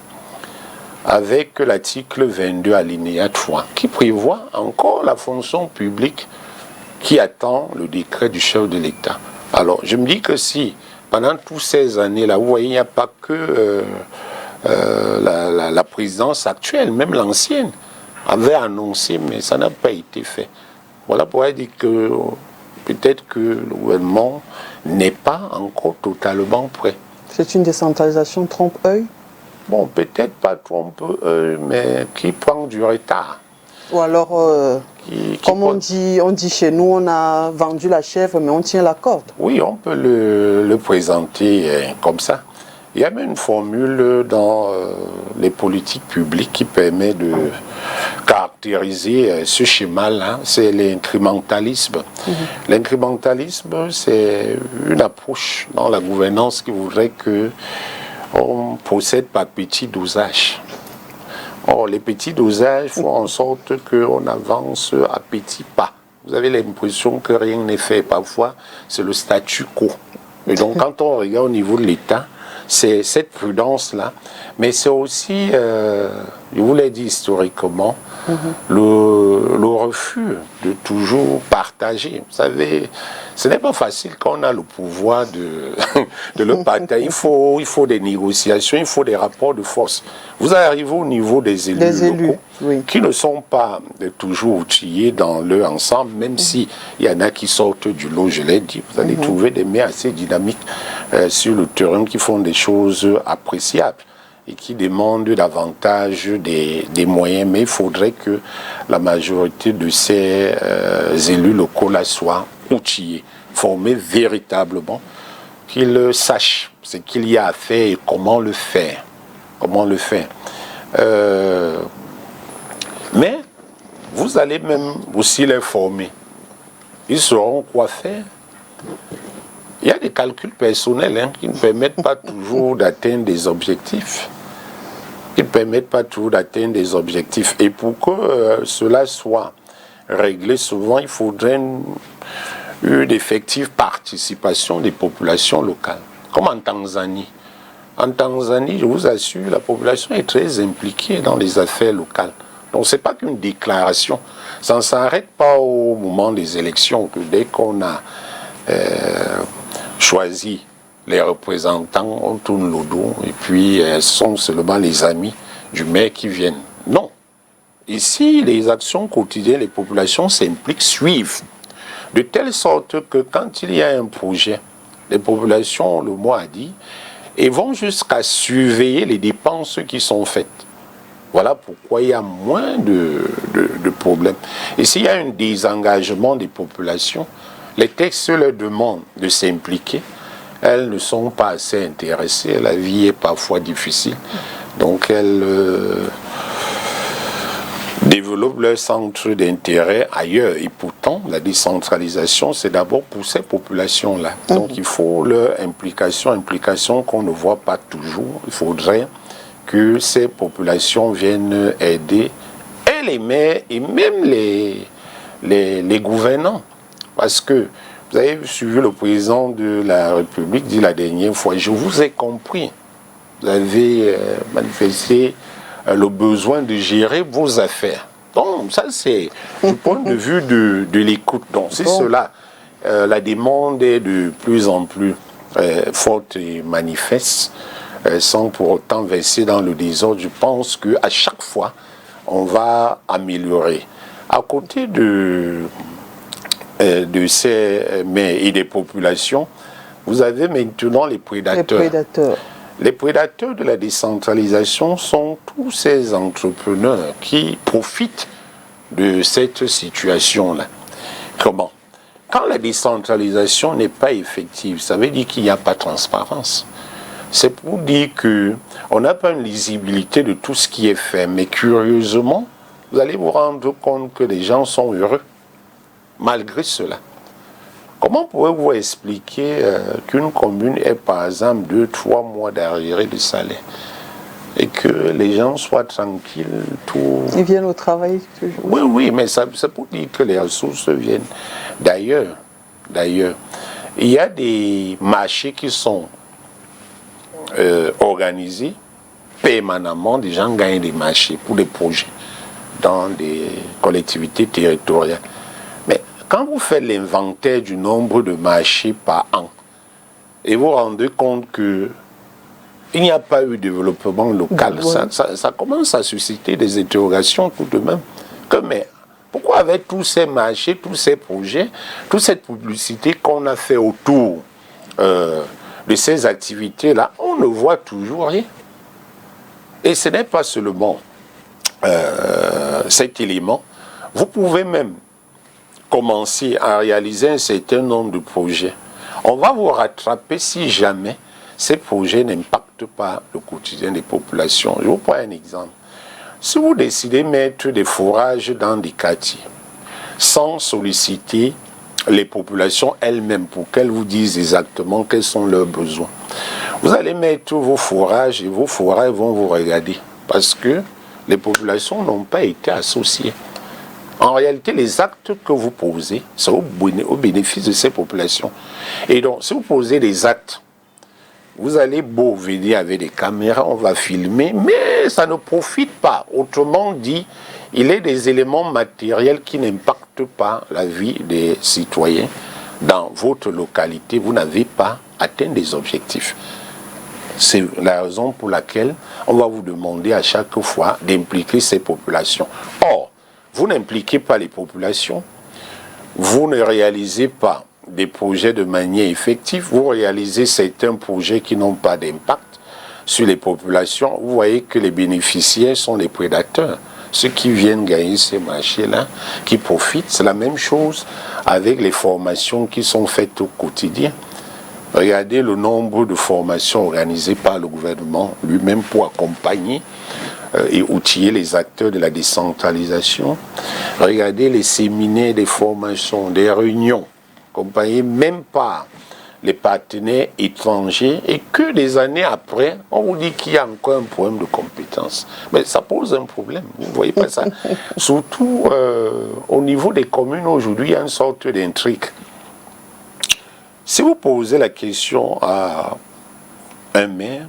avec l'article 22 alinéa 3, qui prévoit encore la fonction publique qui attend le décret du chef de l'État. Alors, je me dis que si, pendant toutes ces années-là, vous voyez, il n'y a pas que la présidence actuelle, même l'ancienne, avait annoncé, mais ça n'a pas été fait. Voilà pourquoi dire que peut-être que le gouvernement n'est pas encore totalement prêt. C'est une décentralisation trompe-œil? Bon, peut-être pas trompe-œil, mais qui prend du retard. Ou alors, comme on dit chez nous, on a vendu la chèvre, mais on tient la corde. Oui, on peut le présenter comme ça. Il y a même une formule dans les politiques publiques qui permet de caractériser ce schéma-là, c'est l'incrémentalisme. L'incrémentalisme, c'est une approche dans la gouvernance qui voudrait que on procède par petits dosages. Or, les petits dosages font en sorte qu'on avance à petits pas. Vous avez l'impression que rien n'est fait. Parfois, c'est le statu quo. Et donc, quand on regarde au niveau de l'État, c'est cette prudence-là. Mais c'est aussi, je vous l'ai dit historiquement, le refus de toujours partager. Vous savez, ce n'est pas facile quand on a le pouvoir de le partager. Il faut des négociations, il faut des rapports de force. Vous arrivez au niveau des élus locaux, oui, qui ne sont pas toujours outillés dans leur ensemble, même s'il y en a qui sortent du lot, je l'ai dit. Vous allez trouver des maires assez dynamiques sur le terrain qui font des choses appréciables et qui demandent davantage des moyens. Mais il faudrait que la majorité de ces élus locaux-là soient outillés, formés véritablement, qu'ils sachent ce qu'il y a à faire et comment le faire. Comment le faire. Mais vous allez même aussi les former. Ils sauront quoi faire. Il y a des calculs personnels qui ne permettent pas toujours d'atteindre des objectifs. Qui ne permettent pas toujours d'atteindre des objectifs. Et pour que cela soit réglé, souvent, il faudrait une effective participation des populations locales. Comme en Tanzanie. En Tanzanie, je vous assure, la population est très impliquée dans les affaires locales. Donc, ce n'est pas qu'une déclaration. Ça ne s'arrête pas au moment des élections, que dès qu'on a choisi les représentants, on tourne le dos et puis ce sont seulement les amis du maire qui viennent. Non. Ici, les actions quotidiennes, les populations s'impliquent, suivent. De telle sorte que quand il y a un projet, les populations, le mot a dit, et vont jusqu'à surveiller les dépenses qui sont faites. Voilà pourquoi il y a moins de problèmes. Et s'il y a un désengagement des populations, les textes leur demandent de s'impliquer. Elles ne sont pas assez intéressées. La vie est parfois difficile. Donc elles développent leur centre d'intérêt ailleurs. Et pourtant, la décentralisation, c'est d'abord pour ces populations-là. Donc il faut leur implication qu'on ne voit pas toujours. Il faudrait que ces populations viennent aider, et les maires, et même les gouvernants. Parce que vous avez suivi le président de la République dit la dernière fois, je vous ai compris. Vous avez manifesté le besoin de gérer vos affaires. Donc, ça, c'est du point de vue de l'écoute. Donc, c'est cela. La demande est de plus en plus forte et manifeste, sans pour autant verser dans le désordre. Je pense qu'à chaque fois, on va améliorer. À côté de ces maires et des populations, vous avez maintenant les prédateurs. Les prédateurs de la décentralisation sont tous ces entrepreneurs qui profitent de cette situation-là. Comment? Quand la décentralisation n'est pas effective, ça veut dire qu'il n'y a pas de transparence. C'est pour dire qu'on n'a pas une lisibilité de tout ce qui est fait. Mais curieusement, vous allez vous rendre compte que les gens sont heureux, malgré cela. Comment pouvez-vous expliquer qu'une commune ait par exemple 2-3 mois d'arriérés de salaire et que les gens soient tranquilles, tout... Ils viennent au travail toujours. Oui, mais ça pour dire que les ressources viennent. D'ailleurs, il y a des marchés qui sont organisés permanemment. Des gens gagnent des marchés pour des projets dans des collectivités territoriales. Quand vous faites l'inventaire du nombre de marchés par an, et vous vous rendez compte qu'il n'y a pas eu de développement local, ça commence à susciter des interrogations tout de même. Mais pourquoi avec tous ces marchés, tous ces projets, toute cette publicité qu'on a fait autour de ces activités-là, on ne voit toujours rien? Et ce n'est pas seulement cet élément. Vous pouvez même commencer à réaliser un certain nombre de projets. On va vous rattraper si jamais ces projets n'impactent pas le quotidien des populations. Je vous prends un exemple. Si vous décidez de mettre des forages dans des quartiers, sans solliciter les populations elles-mêmes pour qu'elles vous disent exactement quels sont leurs besoins, Vous allez mettre vos fourrages et vos fourrages vont vous regarder parce que les populations n'ont pas été associées. En réalité, les actes que vous posez sont au bénéfice de ces populations. Et donc, si vous posez des actes, vous allez beau venir avec des caméras, on va filmer, mais ça ne profite pas. Autrement dit, il y a des éléments matériels qui n'impactent pas la vie des citoyens. Dans votre localité, vous n'avez pas atteint des objectifs. C'est la raison pour laquelle on va vous demander à chaque fois d'impliquer ces populations. Or, vous n'impliquez pas les populations, vous ne réalisez pas des projets de manière effective, vous réalisez certains projets qui n'ont pas d'impact sur les populations, vous voyez que les bénéficiaires sont les prédateurs. Ceux qui viennent gagner ces marchés-là, qui profitent, c'est la même chose avec les formations qui sont faites au quotidien. Regardez le nombre de formations organisées par le gouvernement lui-même pour accompagner et outiller les acteurs de la décentralisation. Regardez les séminaires, des formations, des réunions, accompagnés même par les partenaires étrangers, et que des années après, on vous dit qu'il y a encore un problème de compétences. Mais ça pose un problème, vous ne voyez pas ça? Surtout au niveau des communes aujourd'hui, il y a une sorte d'intrigue. Si vous posez la question à un maire,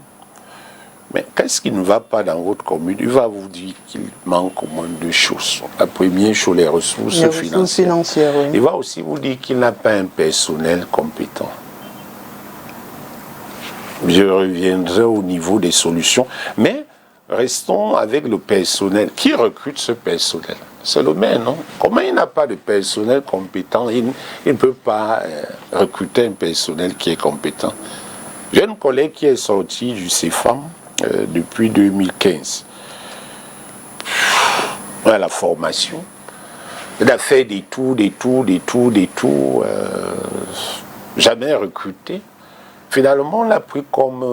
mais qu'est-ce qui ne va pas dans votre commune? Il va vous dire qu'il manque au moins deux choses. La première chose, les ressources financières. Oui. Il va aussi vous dire qu'il n'a pas un personnel compétent. Je reviendrai au niveau des solutions, mais restons avec le personnel. Qui recrute ce personnel? C'est le maire, non? Comment il n'a pas de personnel compétent? Il ne peut pas recruter un personnel qui est compétent. J'ai une collègue qui est sortie du CFAM depuis 2015. À la formation. Elle a fait des tours, jamais recruté. Finalement, on l'a pris comme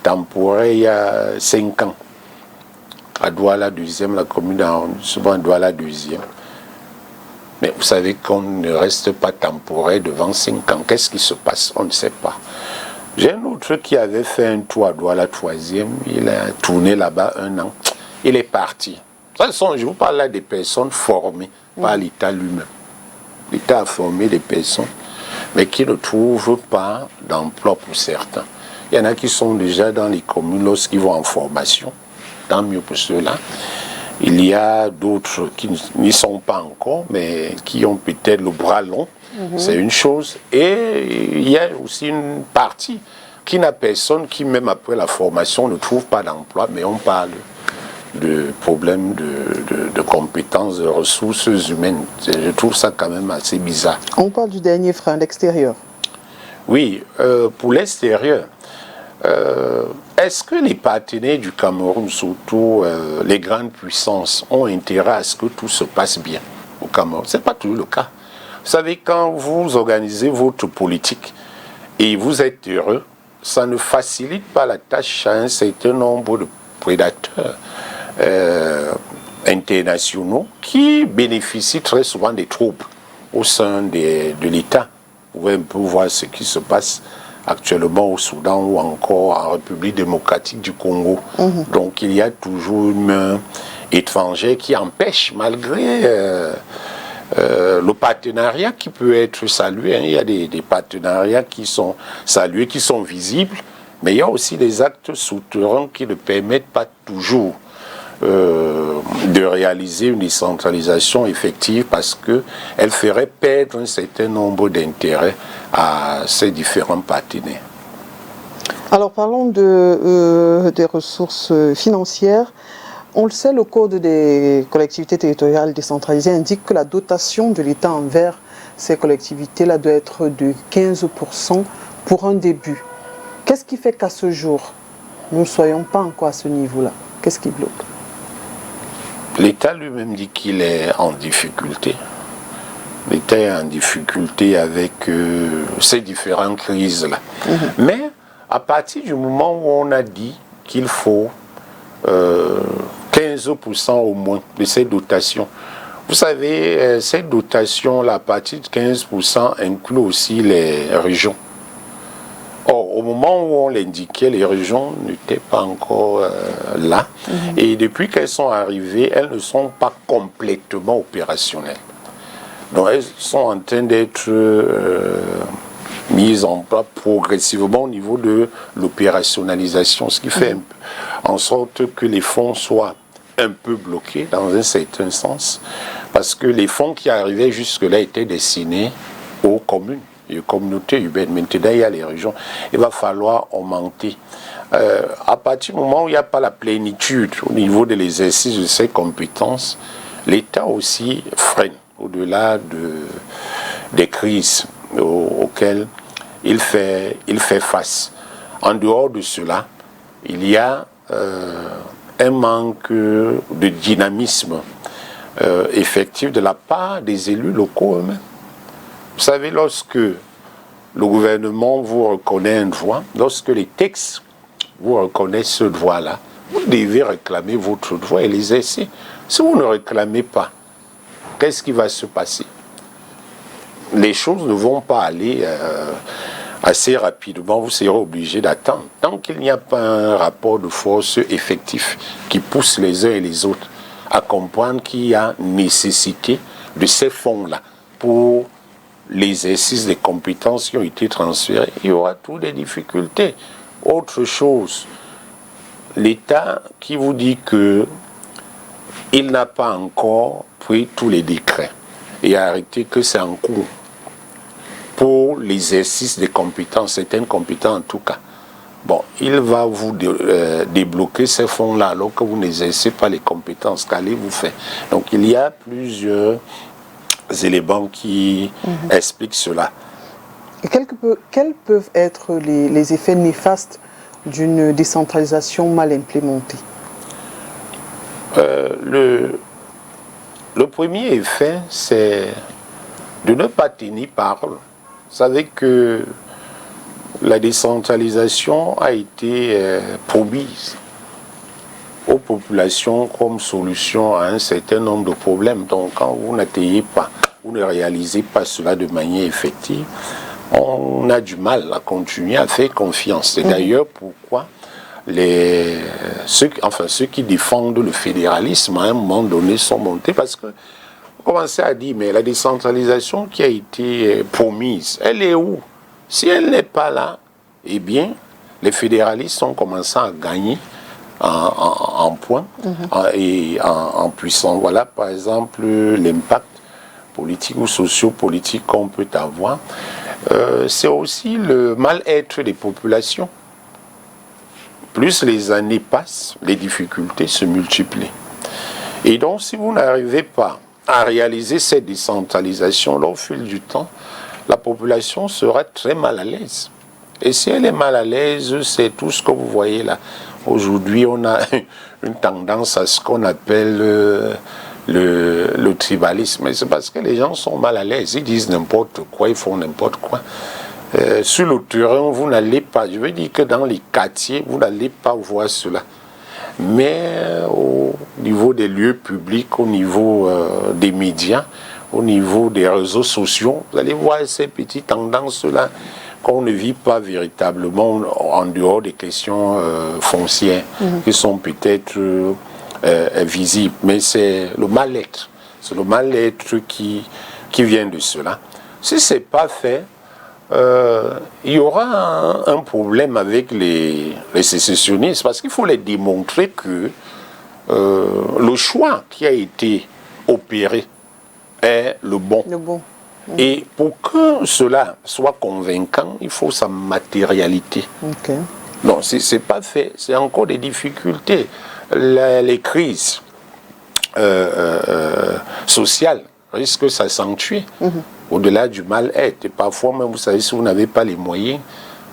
temporaire il y a 5 ans. À Douala 2e, la commune d'arrondissement à Douala 2e. Mais vous savez qu'on ne reste pas temporaire devant 5 ans. Qu'est-ce qui se passe? On ne sait pas. J'ai un autre qui avait fait un tour à Douala 3e. Il a tourné là-bas 1 an. Il est parti. Je vous parle là des personnes formées par l'État lui-même. L'État a formé des personnes, mais qui ne trouvent pas d'emploi pour certains. Il y en a qui sont déjà dans les communes lorsqu'ils vont en formation. Tant mieux pour ceux-là. Il y a d'autres qui n'y sont pas encore, mais qui ont peut-être le bras long. C'est une chose. Et il y a aussi une partie qui n'a personne, qui même après la formation ne trouve pas d'emploi, mais on parle de problèmes de compétences, de ressources humaines. Je trouve ça quand même assez bizarre. On parle du dernier frein, l'extérieur. Oui, pour l'extérieur. Est-ce que les partenaires du Cameroun, surtout les grandes puissances, ont intérêt à ce que tout se passe bien au Cameroun? Ce n'est pas toujours le cas. Vous savez, quand vous organisez votre politique et vous êtes heureux, ça ne facilite pas la tâche à un certain nombre de prédateurs internationaux qui bénéficient très souvent des troupes au sein de l'État. Vous pouvez un peu voir ce qui se passe actuellement au Soudan ou encore en République démocratique du Congo. Donc il y a toujours une main étrangère qui empêche, malgré le partenariat qui peut être salué. Il y a des partenariats qui sont salués, qui sont visibles, mais il y a aussi des actes souterrains qui ne permettent pas toujours de réaliser une décentralisation effective parce qu'elle ferait perdre un certain nombre d'intérêts à ces différents partenaires. Alors parlons des ressources financières. On le sait, le Code des collectivités territoriales décentralisées indique que la dotation de l'État envers ces collectivités-là doit être de 15% pour un début. Qu'est-ce qui fait qu'à ce jour, nous ne soyons pas encore à ce niveau-là? Qu'est-ce qui bloque? L'État lui-même dit qu'il est en difficulté. L'État est en difficulté avec ces différentes crises-là. Mais à partir du moment où on a dit qu'il faut 15% au moins de ces dotations, vous savez, ces dotations-là, à partir de 15%, incluent aussi les régions. Or, au moment où on l'indiquait, les régions n'étaient pas encore là. Et depuis qu'elles sont arrivées, elles ne sont pas complètement opérationnelles. Donc elles sont en train d'être mises en place progressivement au niveau de l'opérationnalisation, ce qui fait en sorte que les fonds soient un peu bloqués dans un certain sens, parce que les fonds qui arrivaient jusque-là étaient destinés aux communes, les communautés urbaines. Maintenant, il y a les régions. Il va falloir augmenter. À partir du moment où il n'y a pas la plénitude au niveau de l'exercice de ces compétences, l'État aussi freine au-delà des crises auxquelles il fait face. En dehors de cela, il y a un manque de dynamisme effectif de la part des élus locaux eux-mêmes. Vous savez, lorsque le gouvernement vous reconnaît un droit, lorsque les textes vous reconnaissent ce droit-là, vous devez réclamer votre droit et l'exercer. Si vous ne réclamez pas, qu'est-ce qui va se passer? Les choses ne vont pas aller assez rapidement, vous serez obligé d'attendre. Tant qu'il n'y a pas un rapport de force effectif qui pousse les uns et les autres à comprendre qu'il y a nécessité de ces fonds-là pour l'exercice des compétences qui ont été transférées, il y aura toutes des difficultés. Autre chose, l'État qui vous dit que il n'a pas encore pris tous les décrets et arrêté que c'est en cours pour l'exercice des compétences, certaines compétences en tout cas. Bon, il va vous débloquer ces fonds-là alors que vous n'exercez pas les compétences. Qu'allez-vous faire? Donc il y a plusieurs éléments qui expliquent cela. Et quels peuvent être les effets néfastes d'une décentralisation mal implémentée? Le premier effet, c'est de ne pas tenir parole. Vous savez que la décentralisation a été promise aux populations comme solution à un certain nombre de problèmes. Donc quand vous n'atteignez pas, vous ne réalisez pas cela de manière effective, on a du mal à continuer à faire confiance. C'est d'ailleurs pourquoi ceux qui défendent le fédéralisme à un moment donné sont montés, parce que on commençait à dire, mais la décentralisation qui a été promise, elle est où? Si elle n'est pas là, eh bien, les fédéralistes ont commencé à gagner en points et en puissance. Voilà, par exemple, l'impact politique ou socio-politique qu'on peut avoir. C'est aussi le mal-être des populations. Plus les années passent, les difficultés se multiplient. Et donc, si vous n'arrivez pas à réaliser cette décentralisation, là, au fil du temps, la population sera très mal à l'aise. Et si elle est mal à l'aise, c'est tout ce que vous voyez là. Aujourd'hui, on a une tendance à ce qu'on appelle le tribalisme. Et c'est parce que les gens sont mal à l'aise. Ils disent n'importe quoi, ils font n'importe quoi. Sur le terrain, vous n'allez pas, je veux dire que dans les quartiers, vous n'allez pas voir cela. Mais au niveau des lieux publics, au niveau des médias, au niveau des réseaux sociaux, vous allez voir ces petites tendances-là qu'on ne vit pas véritablement en dehors des questions foncières qui sont peut-être visibles. Mais c'est le mal-être. C'est le mal-être qui vient de cela. Si ce n'est pas fait, il y aura un problème avec les sécessionnistes, parce qu'il faut les démontrer que le choix qui a été opéré est le bon. Et pour que cela soit convaincant, il faut sa matérialité. Non, si ce n'est pas fait, c'est encore des difficultés. Les crises sociales risquent de s'accentuer au-delà du mal-être. Et parfois même, vous savez, si vous n'avez pas les moyens,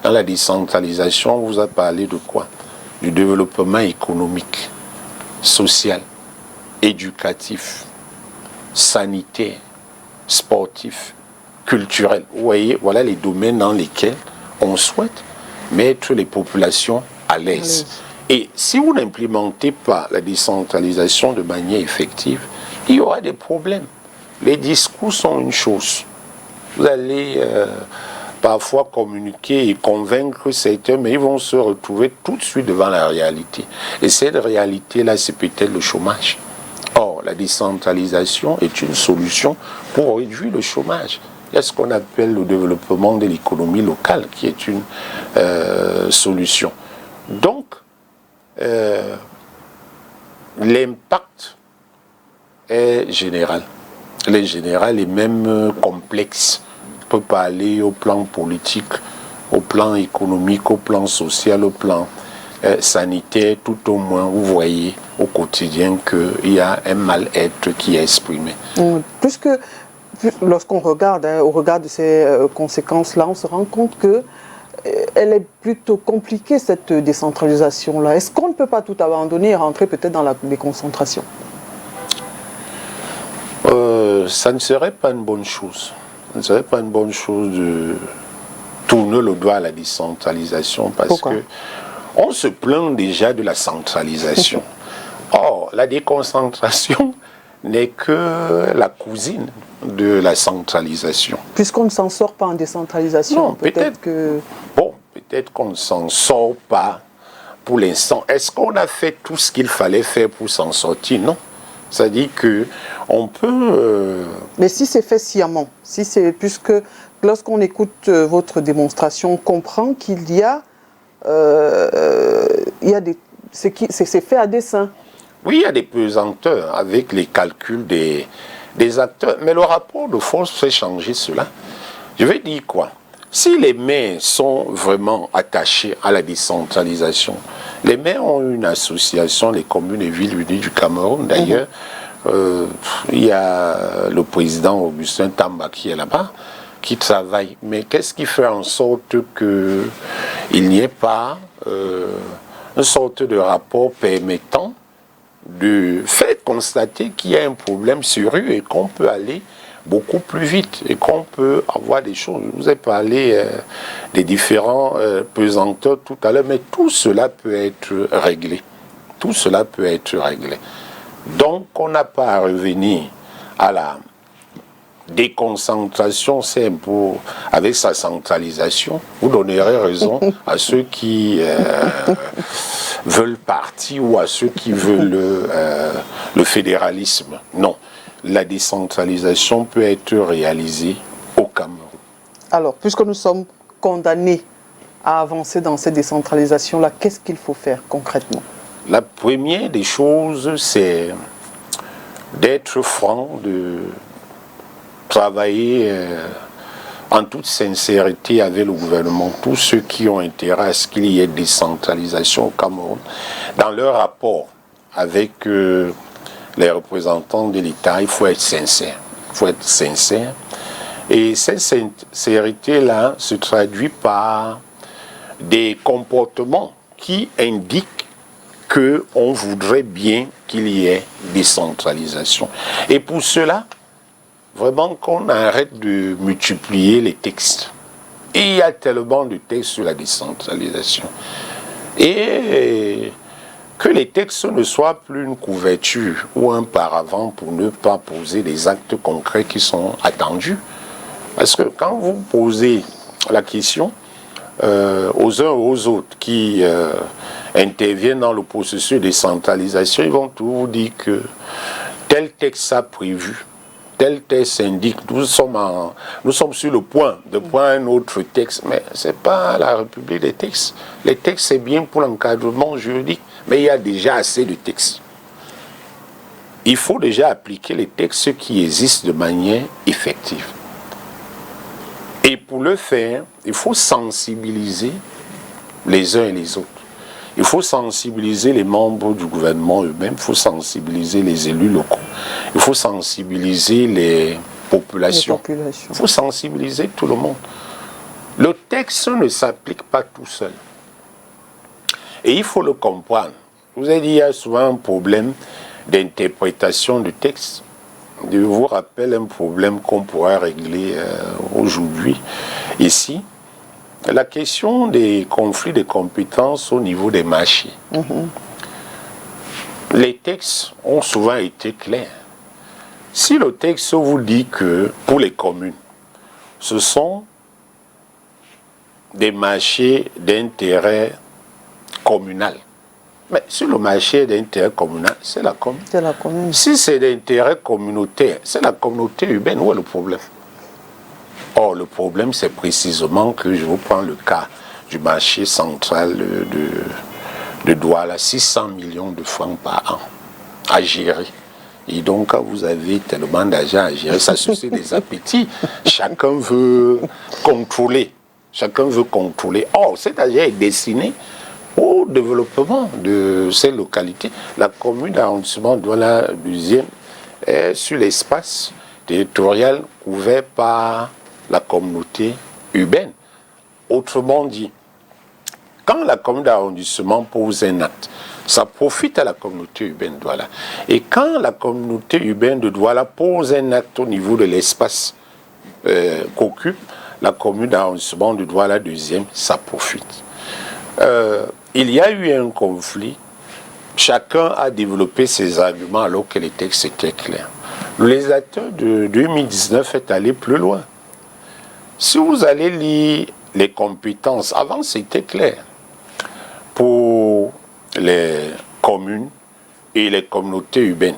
dans la décentralisation, on vous a parlé de quoi? Du développement économique, social, éducatif, sanitaire, sportif, culturel. Vous voyez, voilà les domaines dans lesquels on souhaite mettre les populations à l'aise. Et si vous n'implémentez pas la décentralisation de manière effective, il y aura des problèmes. Les discours sont une chose. Vous allez parfois communiquer et convaincre certains, mais ils vont se retrouver tout de suite devant la réalité. Et cette réalité-là, c'est peut-être le chômage. Or, la décentralisation est une solution pour réduire le chômage. Il y a ce qu'on appelle le développement de l'économie locale, qui est une solution. Donc, l'impact est général. Il est général et même complexe. On peut parler au plan politique, au plan économique, au plan social, au plan sanitaire. Tout au moins, vous voyez au quotidien qu'il y a un mal-être qui est exprimé. Puisque lorsqu'on regarde, au regard de ces conséquences-là, on se rend compte que elle est plutôt compliquée, cette décentralisation-là. Est-ce qu'on ne peut pas tout abandonner et rentrer peut-être dans la déconcentration? Ça ne serait pas une bonne chose. Ce ne serait pas une bonne chose de tourner le doigt à la décentralisation parce Pourquoi? que on se plaint déjà de la centralisation. Or, la déconcentration n'est que la cousine de la centralisation. Puisqu'on ne s'en sort pas en décentralisation, Non, peut-être que... Bon, peut-être qu'on ne s'en sort pas pour l'instant. Est-ce qu'on a fait tout ce qu'il fallait faire pour s'en sortir? Non. C'est-à-dire qu'on peut... Mais si c'est fait sciemment, puisque lorsqu'on écoute votre démonstration, on comprend qu'il y a... c'est fait à dessein. Oui, il y a des pesanteurs avec les calculs des acteurs. Mais le rapport de force fait changer cela. Je vais dire quoi? Si les maires sont vraiment attachés à la décentralisation, les maires ont une association, les communes et villes unies du Cameroun. D'ailleurs, il y a le président Augustin Tamba qui est là-bas, qui travaille. Mais qu'est-ce qui fait en sorte qu'il n'y ait pas une sorte de rapport permettant de faire constater qu'il y a un problème sérieux et qu'on peut aller beaucoup plus vite et qu'on peut avoir des choses. Je vous ai parlé des différents pesanteurs tout à l'heure, mais tout cela peut être réglé. Tout cela peut être réglé. Donc, on n'a pas à revenir à la déconcentration, c'est pour avec sa centralisation. Vous donnerez raison à ceux qui veulent partir ou à ceux qui veulent le fédéralisme. Non. La décentralisation peut être réalisée au Cameroun. Alors, puisque nous sommes condamnés à avancer dans cette décentralisation-là, qu'est-ce qu'il faut faire concrètement? La première des choses, c'est d'être franc, de travailler en toute sincérité avec le gouvernement, tous ceux qui ont intérêt à ce qu'il y ait décentralisation au Cameroun, dans leur rapport avec les représentants de l'État, il faut être sincère. Il faut être sincère. Et cette sincérité-là se traduit par des comportements qui indiquent qu'on voudrait bien qu'il y ait décentralisation. Et pour cela, vraiment qu'on arrête de multiplier les textes. Et il y a tellement de textes sur la décentralisation. Et que les textes ne soient plus une couverture ou un paravent pour ne pas poser des actes concrets qui sont attendus. Parce que quand vous posez la question aux uns ou aux autres qui interviennent dans le processus de décentralisation, ils vont tout vous dire que tel texte a prévu, tel texte indique, nous sommes sur le point de prendre un autre texte, mais ce n'est pas la République des textes. Les textes, c'est bien pour l'encadrement juridique, mais il y a déjà assez de textes. Il faut déjà appliquer les textes qui existent de manière effective. Et pour le faire, il faut sensibiliser les uns et les autres. Il faut sensibiliser les membres du gouvernement eux-mêmes, il faut sensibiliser les élus locaux, il faut sensibiliser les populations. Il faut sensibiliser tout le monde. Le texte ne s'applique pas tout seul. Et il faut le comprendre. Je vous ai dit, il y a souvent un problème d'interprétation du texte. Je vous rappelle un problème qu'on pourra régler aujourd'hui, ici. La question des conflits de compétences au niveau des marchés. Les textes ont souvent été clairs. Si le texte vous dit que pour les communes, ce sont des marchés d'intérêt communal. Mais sur le marché d'intérêt communal, c'est la commune. C'est la commune. Si c'est d'intérêt communautaire, c'est la communauté urbaine. Où est le problème? Or, le problème, c'est précisément que je vous prends le cas du marché central de Douala, 600 millions de francs par an à gérer. Et donc, quand vous avez tellement d'argent à gérer, ça suscite des appétits. Chacun veut contrôler. Chacun veut contrôler. Or, cet argent est destiné au développement de ces localités. La commune d'arrondissement de Douala 2e est sur l'espace territorial couvert par la communauté urbaine. Autrement dit, quand la commune d'arrondissement pose un acte, ça profite à la communauté urbaine de Douala. Et quand la communauté urbaine de Douala pose un acte au niveau de l'espace qu'occupe la commune d'arrondissement de Douala 2e, ça profite. Il y a eu un conflit. Chacun a développé ses arguments alors que les textes étaient clairs. Le législateur de 2019 est allé plus loin. Si vous allez lire les compétences, avant c'était clair. Pour les communes et les communautés urbaines.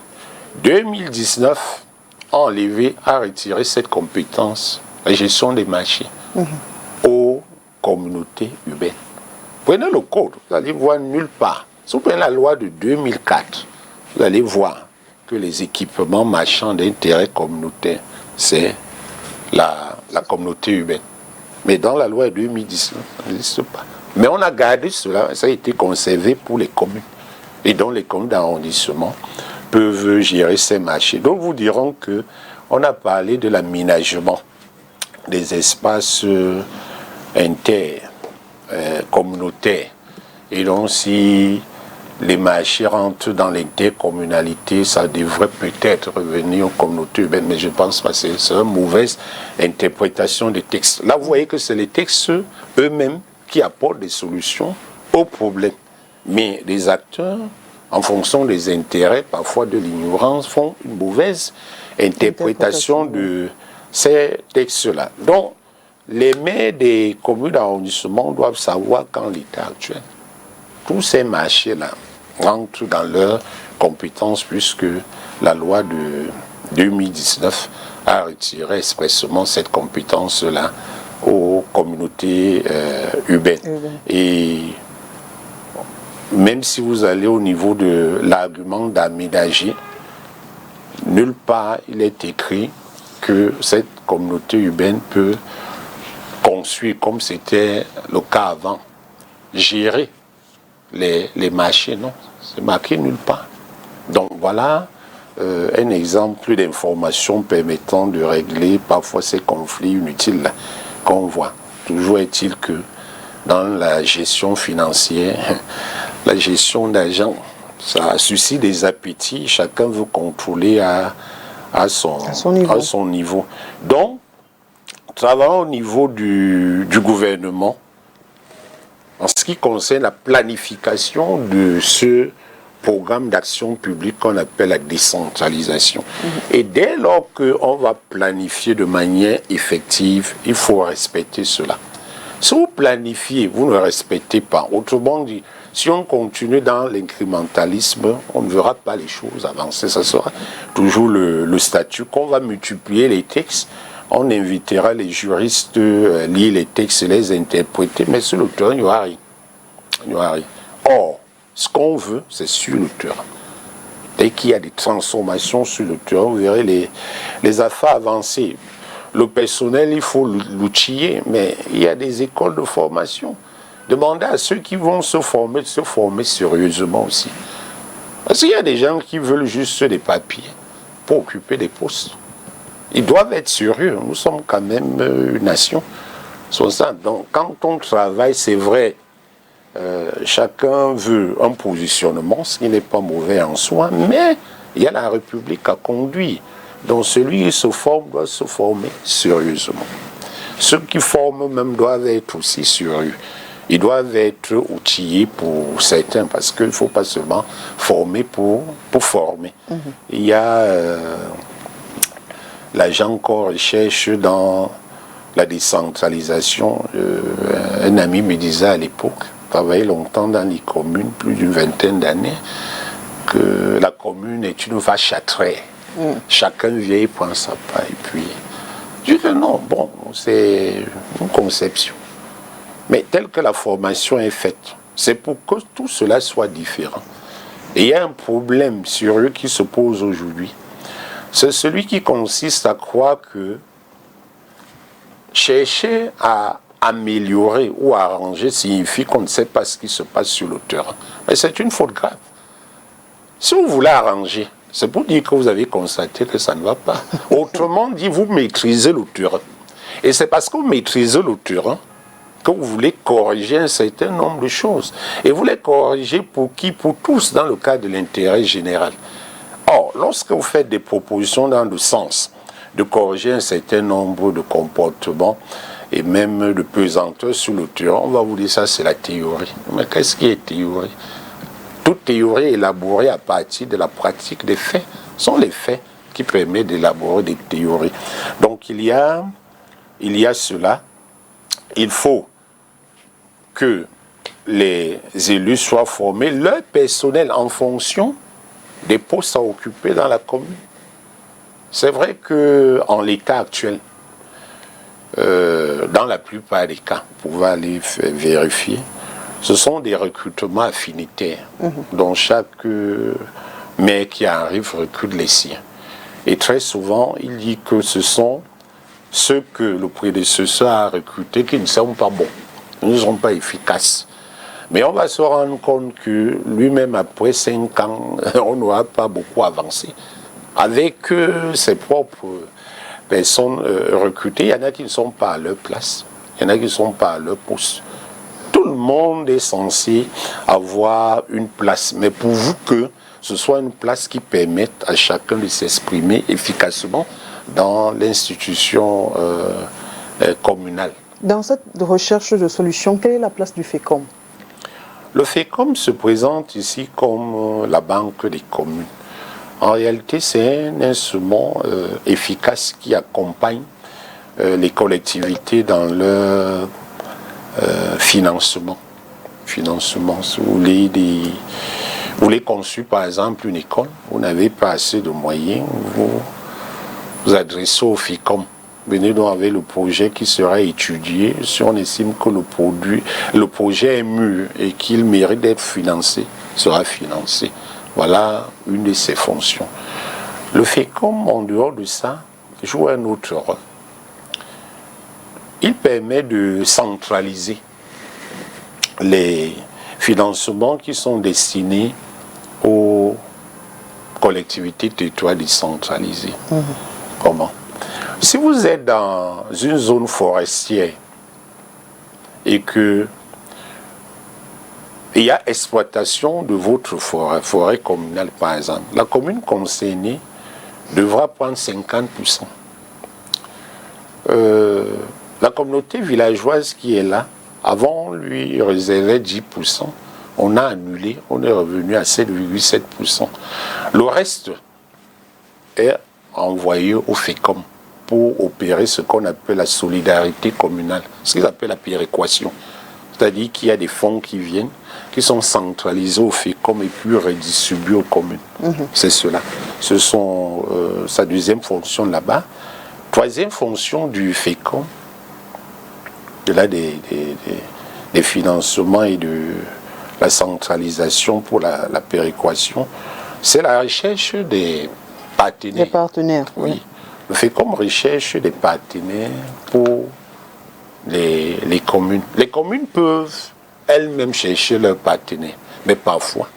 2019 a enlevé, a retiré cette compétence, la gestion des marchés, aux communautés urbaines. Prenez le code, vous allez voir nulle part. Si vous prenez la loi de 2004, vous allez voir que les équipements marchands d'intérêt communautaire, c'est la communauté urbaine. Mais dans la loi de 2019, ça n'existe pas. Mais on a gardé cela, ça a été conservé pour les communes. Et donc les communes d'arrondissement peuvent gérer ces marchés. Donc vous dirons qu'on a parlé de l'aménagement des espaces intercommunautaires. Et donc si les marchés rentrent dans l'intercommunalité, ça devrait peut-être revenir aux communautés urbaines, mais je pense pas, c'est une mauvaise interprétation des textes. Là, vous voyez que c'est les textes eux-mêmes qui apportent des solutions aux problèmes. Mais les acteurs, en fonction des intérêts, parfois de l'ignorance, font une mauvaise interprétation de ces textes-là. Donc, les maires des communes d'arrondissement doivent savoir qu'en l'état actuel, tous ces marchés-là rentrent dans leurs compétences puisque la loi de 2019 a retiré expressément cette compétence-là aux communautés urbaines. Et même si vous allez au niveau de l'argument d'aménager, nulle part il est écrit que cette communauté urbaine peut construire, comme c'était le cas avant, gérer les marchés, non, c'est marqué nulle part. Donc voilà un exemple d'information permettant de régler parfois ces conflits inutiles qu'on voit. Toujours est-il que dans la gestion financière, la gestion d'argent, ça suscite des appétits, chacun veut contrôler à son niveau. Donc, travaillant au niveau du gouvernement, en ce qui concerne la planification de ce programme d'action publique qu'on appelle la décentralisation. Et dès lors qu'on va planifier de manière effective, il faut respecter cela. Si vous planifiez, vous ne respectez pas. Autrement dit, si on continue dans l'incrémentalisme, on ne verra pas les choses avancer. Ça sera toujours le statut qu'on va multiplier les textes. On invitera les juristes à lire les textes et les interpréter, mais sur le terrain, il n'y aura rien. Il n'y aura rien. Or, ce qu'on veut, c'est sur le terrain. Dès qu'il y a des transformations sur le terrain, vous verrez les affaires avancer. Le personnel, il faut l'outiller, mais il y a des écoles de formation. Demandez à ceux qui vont se former sérieusement aussi. Parce qu'il y a des gens qui veulent juste des papiers pour occuper des postes. Ils doivent être sérieux. Nous sommes quand même une nation. Donc, quand on travaille, c'est vrai, chacun veut un positionnement, ce qui n'est pas mauvais en soi, mais il y a la République à conduire. Donc, celui qui se forme doit se former sérieusement. Ceux qui forment même doivent être aussi sérieux. Ils doivent être outillés pour certains, parce qu'il ne faut pas seulement former pour former. Il y a l'agent qu'on recherche dans la décentralisation. Un ami me disait à l'époque, travaillé longtemps dans les communes, plus d'une vingtaine d'années, que la commune est une vache à trait. Chacun vient et prend sa part. Et puis, je dis non, bon, c'est une conception. Mais telle que la formation est faite, c'est pour que tout cela soit différent. Et il y a un problème sérieux qui se pose aujourd'hui. C'est celui qui consiste à croire que chercher à améliorer ou à arranger signifie qu'on ne sait pas ce qui se passe sur le terrain. Mais c'est une faute grave. Si vous voulez arranger, c'est pour dire que vous avez constaté que ça ne va pas. Autrement dit, vous maîtrisez le terrain. Et c'est parce que vous maîtrisez le terrain que vous voulez corriger un certain nombre de choses. Et vous les corrigez pour qui? Pour tous, dans le cadre de l'intérêt général. Or, lorsque vous faites des propositions dans le sens de corriger un certain nombre de comportements et même de pesanteur sur le terrain, on va vous dire ça, c'est la théorie. Mais qu'est-ce qui est théorie? Toute théorie élaborée à partir de la pratique des faits. Ce sont les faits qui permettent d'élaborer des théories. Donc il y a cela. Il faut que les élus soient formés, leur personnel, en fonction des postes à occuper dans la commune. C'est vrai qu'en l'état actuel, dans la plupart des cas, vous pouvez aller vérifier, ce sont des recrutements affinitaires, dont chaque maire qui arrive recrute les siens. Et très souvent, il dit que ce sont ceux que le prédécesseur a recrutés qui ne sont pas bons, ne sont pas efficaces. Mais on va se rendre compte que lui-même, après 5 ans, on n'aura pas beaucoup avancé. Avec ses propres personnes recrutées, il y en a qui ne sont pas à leur place, il y en a qui ne sont pas à leur poste. Tout le monde est censé avoir une place, mais pourvu que ce soit une place qui permette à chacun de s'exprimer efficacement dans l'institution communale. Dans cette recherche de solutions, quelle est la place du FECOM? Le FECOM se présente ici comme la banque des communes. En réalité, c'est un instrument efficace qui accompagne les collectivités dans leur financement. Si vous voulez construire par exemple une école, vous n'avez pas assez de moyens, vous adressez au FECOM. Venez donc avec le projet qui sera étudié. Si on estime que le projet est mûr et qu'il mérite d'être financé, sera financé. Voilà une de ses fonctions. Le FECOM, en dehors de ça, joue un autre rôle. Il permet de centraliser les financements qui sont destinés aux collectivités territoriales décentralisées. Comment? Si vous êtes dans une zone forestière et que il y a exploitation de votre forêt communale par exemple, la commune concernée devra prendre 50%. La communauté villageoise qui est là, avant lui réservait 10%, on a annulé, on est revenu à 7,7%. Le reste est envoyé au FECOM pour opérer ce qu'on appelle la solidarité communale, ce qu'ils appellent la péréquation. C'est-à-dire qu'il y a des fonds qui viennent, qui sont centralisés au FECOM et puis redistribués aux communes. C'est cela. Ce sont sa deuxième fonction là-bas. Troisième fonction du FECOM, au-delà des financements et de la centralisation pour la péréquation, c'est la recherche des partenaires. Des partenaires, oui. Le FECOM recherche des partenaires pour les communes. Les communes peuvent elles-mêmes chercher leurs partenaires, mais parfois.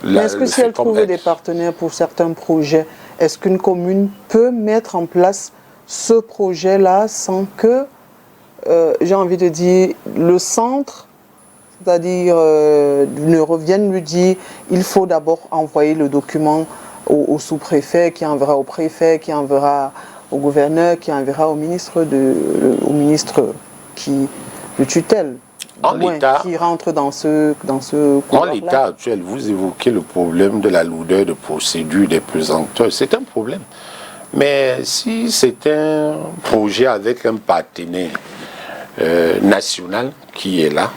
Mais est-ce que si elles trouvent des partenaires pour certains projets, est-ce qu'une commune peut mettre en place ce projet-là sans que, j'ai envie de dire, le centre, c'est-à-dire ne revienne lui dire il faut d'abord envoyer le document au sous-préfet, qui enverra au préfet, qui enverra au gouverneur, qui enverra au ministre qui de tutelle, qui rentre dans ce en l'état actuel, vous évoquez le problème de la lourdeur de procédure des pesanteurs. C'est un problème. Mais si c'est un projet avec un partenaire national qui est là,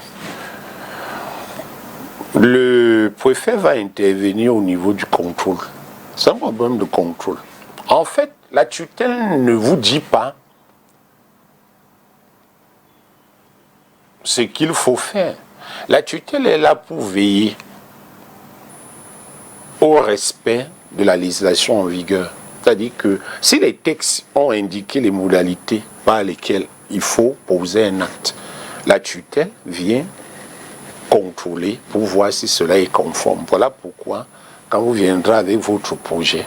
le préfet va intervenir au niveau du contrôle. C'est un problème de contrôle. En fait, la tutelle ne vous dit pas ce qu'il faut faire. La tutelle est là pour veiller au respect de la législation en vigueur. C'est-à-dire que si les textes ont indiqué les modalités par lesquelles il faut poser un acte, la tutelle vient contrôler pour voir si cela est conforme. Voilà pourquoi, quand vous viendrez avec votre projet,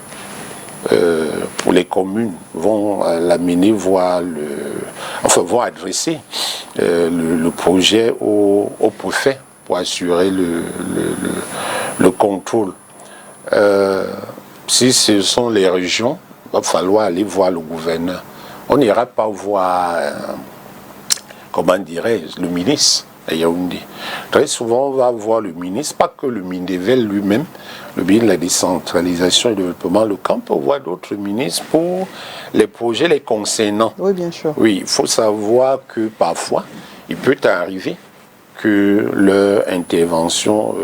pour les communes vont l'amener voir vont adresser le projet au préfet pour assurer le contrôle. Si ce sont les régions, il va falloir aller voir le gouverneur. On n'ira pas voir, comment dirais-je, le ministre à Yaoundé. Très souvent, on va voir le ministre, pas que le Mindével lui-même, le ministre de la décentralisation et du développement local, on peut voir d'autres ministres pour les projets les concernant. Oui, bien sûr. Oui, il faut savoir que parfois, il peut arriver que leur intervention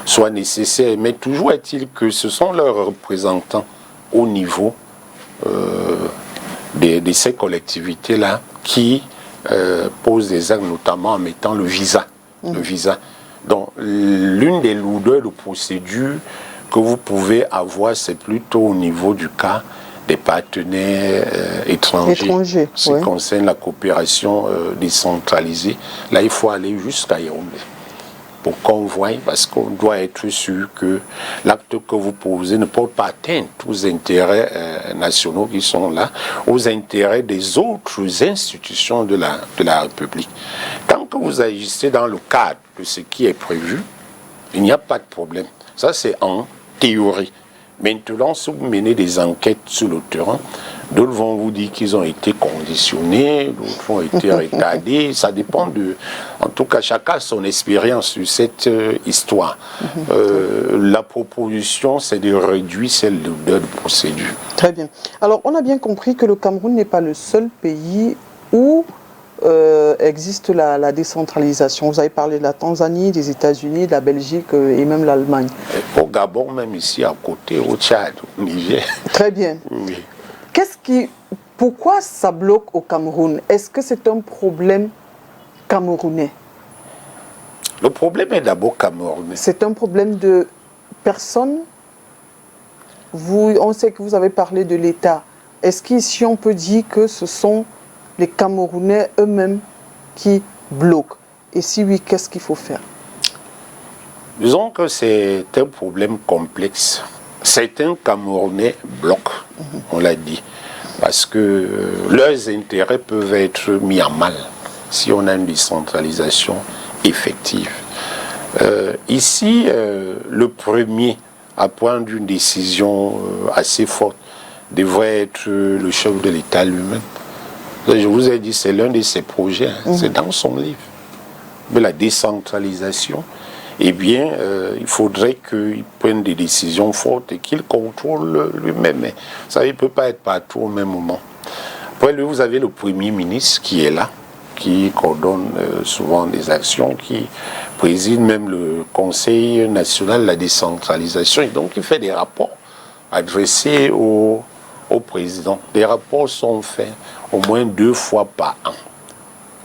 soit nécessaire, mais toujours est-il que ce sont leurs représentants au niveau de ces collectivités-là qui posent des actes, notamment en mettant le visa. Le visa. Donc, l'une des lourdeurs de procédure que vous pouvez avoir, c'est plutôt au niveau du cas des partenaires étrangers. Ce qui concerne la coopération décentralisée. Là, il faut aller jusqu'à Yaoundé pour qu'on voie, parce qu'on doit être sûr que l'acte que vous posez ne porte pas atteinte aux intérêts nationaux qui sont là, aux intérêts des autres institutions de la République. Tant que vous agissez dans le cadre de ce qui est prévu, il n'y a pas de problème. Ça, c'est en théorie. Maintenant, si vous menez des enquêtes sur le terrain, d'autres vont vous dire qu'ils ont été conditionnés, d'autres ont été retardés. Ça dépend de... En tout cas, chacun a son expérience sur cette histoire. La proposition, c'est de réduire celle de procédure. Très bien. Alors, on a bien compris que le Cameroun n'est pas le seul pays où existe la décentralisation. Vous avez parlé de la Tanzanie, des États-Unis, de la Belgique et même l'Allemagne. Au Gabon, même ici à côté, au Tchad, au Niger. Très bien. Oui. Pourquoi ça bloque au Cameroun? Est-ce que c'est un problème camerounais? Le problème est d'abord camerounais. C'est un problème de personnes. On sait que vous avez parlé de l'État. Est-ce qu'ici on peut dire que ce sont les Camerounais eux-mêmes qui bloquent? Et si oui, qu'est-ce qu'il faut faire? Disons que c'est un problème complexe. Certains Camerounais bloquent, on l'a dit, parce que leurs intérêts peuvent être mis à mal si on a une décentralisation effective. Ici, le premier à prendre une décision assez forte devrait être le chef de l'État lui-même. Je vous ai dit, c'est l'un de ses projets, c'est dans son livre. Mais la décentralisation, eh bien, il faudrait qu'il prenne des décisions fortes et qu'il contrôle lui-même. Mais ça, il ne peut pas être partout au même moment. Après lui, vous avez le Premier ministre qui est là, qui coordonne souvent des actions, qui préside même le Conseil national de la décentralisation. Et donc, il fait des rapports adressés au président. Les rapports sont faits au moins 2 fois par an.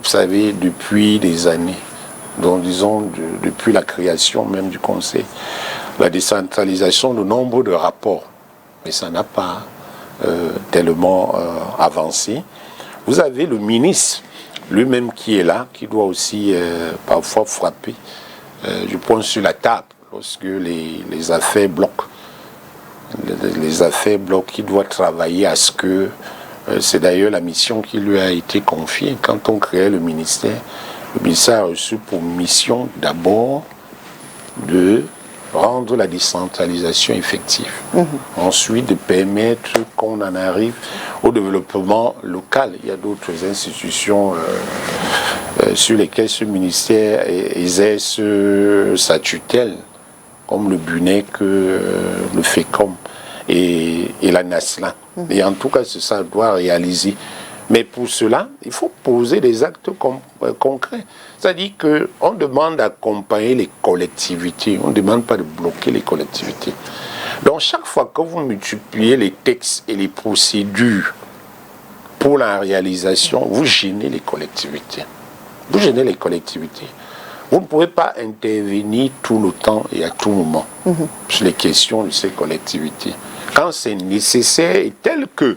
Vous savez, depuis des années. Donc, disons, depuis la création même du Conseil, la décentralisation, le nombre de rapports, mais ça n'a pas tellement avancé. Vous avez le ministre lui-même qui est là, qui doit aussi parfois frapper, je pense, sur la table, lorsque les affaires bloquent. Les affaires bloquent, il doit travailler à ce que, c'est d'ailleurs la mission qui lui a été confiée quand on créait le ministère. Le ministère a reçu pour mission d'abord de rendre la décentralisation effective. Ensuite, de permettre qu'on en arrive au développement local. Il y a d'autres institutions sur lesquelles ce ministère exerce sa tutelle, comme le BUNEC, le FECOM. et la NASLA. Et en tout cas, ça doit réaliser. Mais pour cela, il faut poser des actes concrets. C'est-à-dire qu'on demande d'accompagner les collectivités, on ne demande pas de bloquer les collectivités. Donc chaque fois que vous multipliez les textes et les procédures pour la réalisation, vous gênez les collectivités. Vous gênez les collectivités. Vous ne pouvez pas intervenir tout le temps et à tout moment sur les questions de ces collectivités. Quand c'est nécessaire et tel que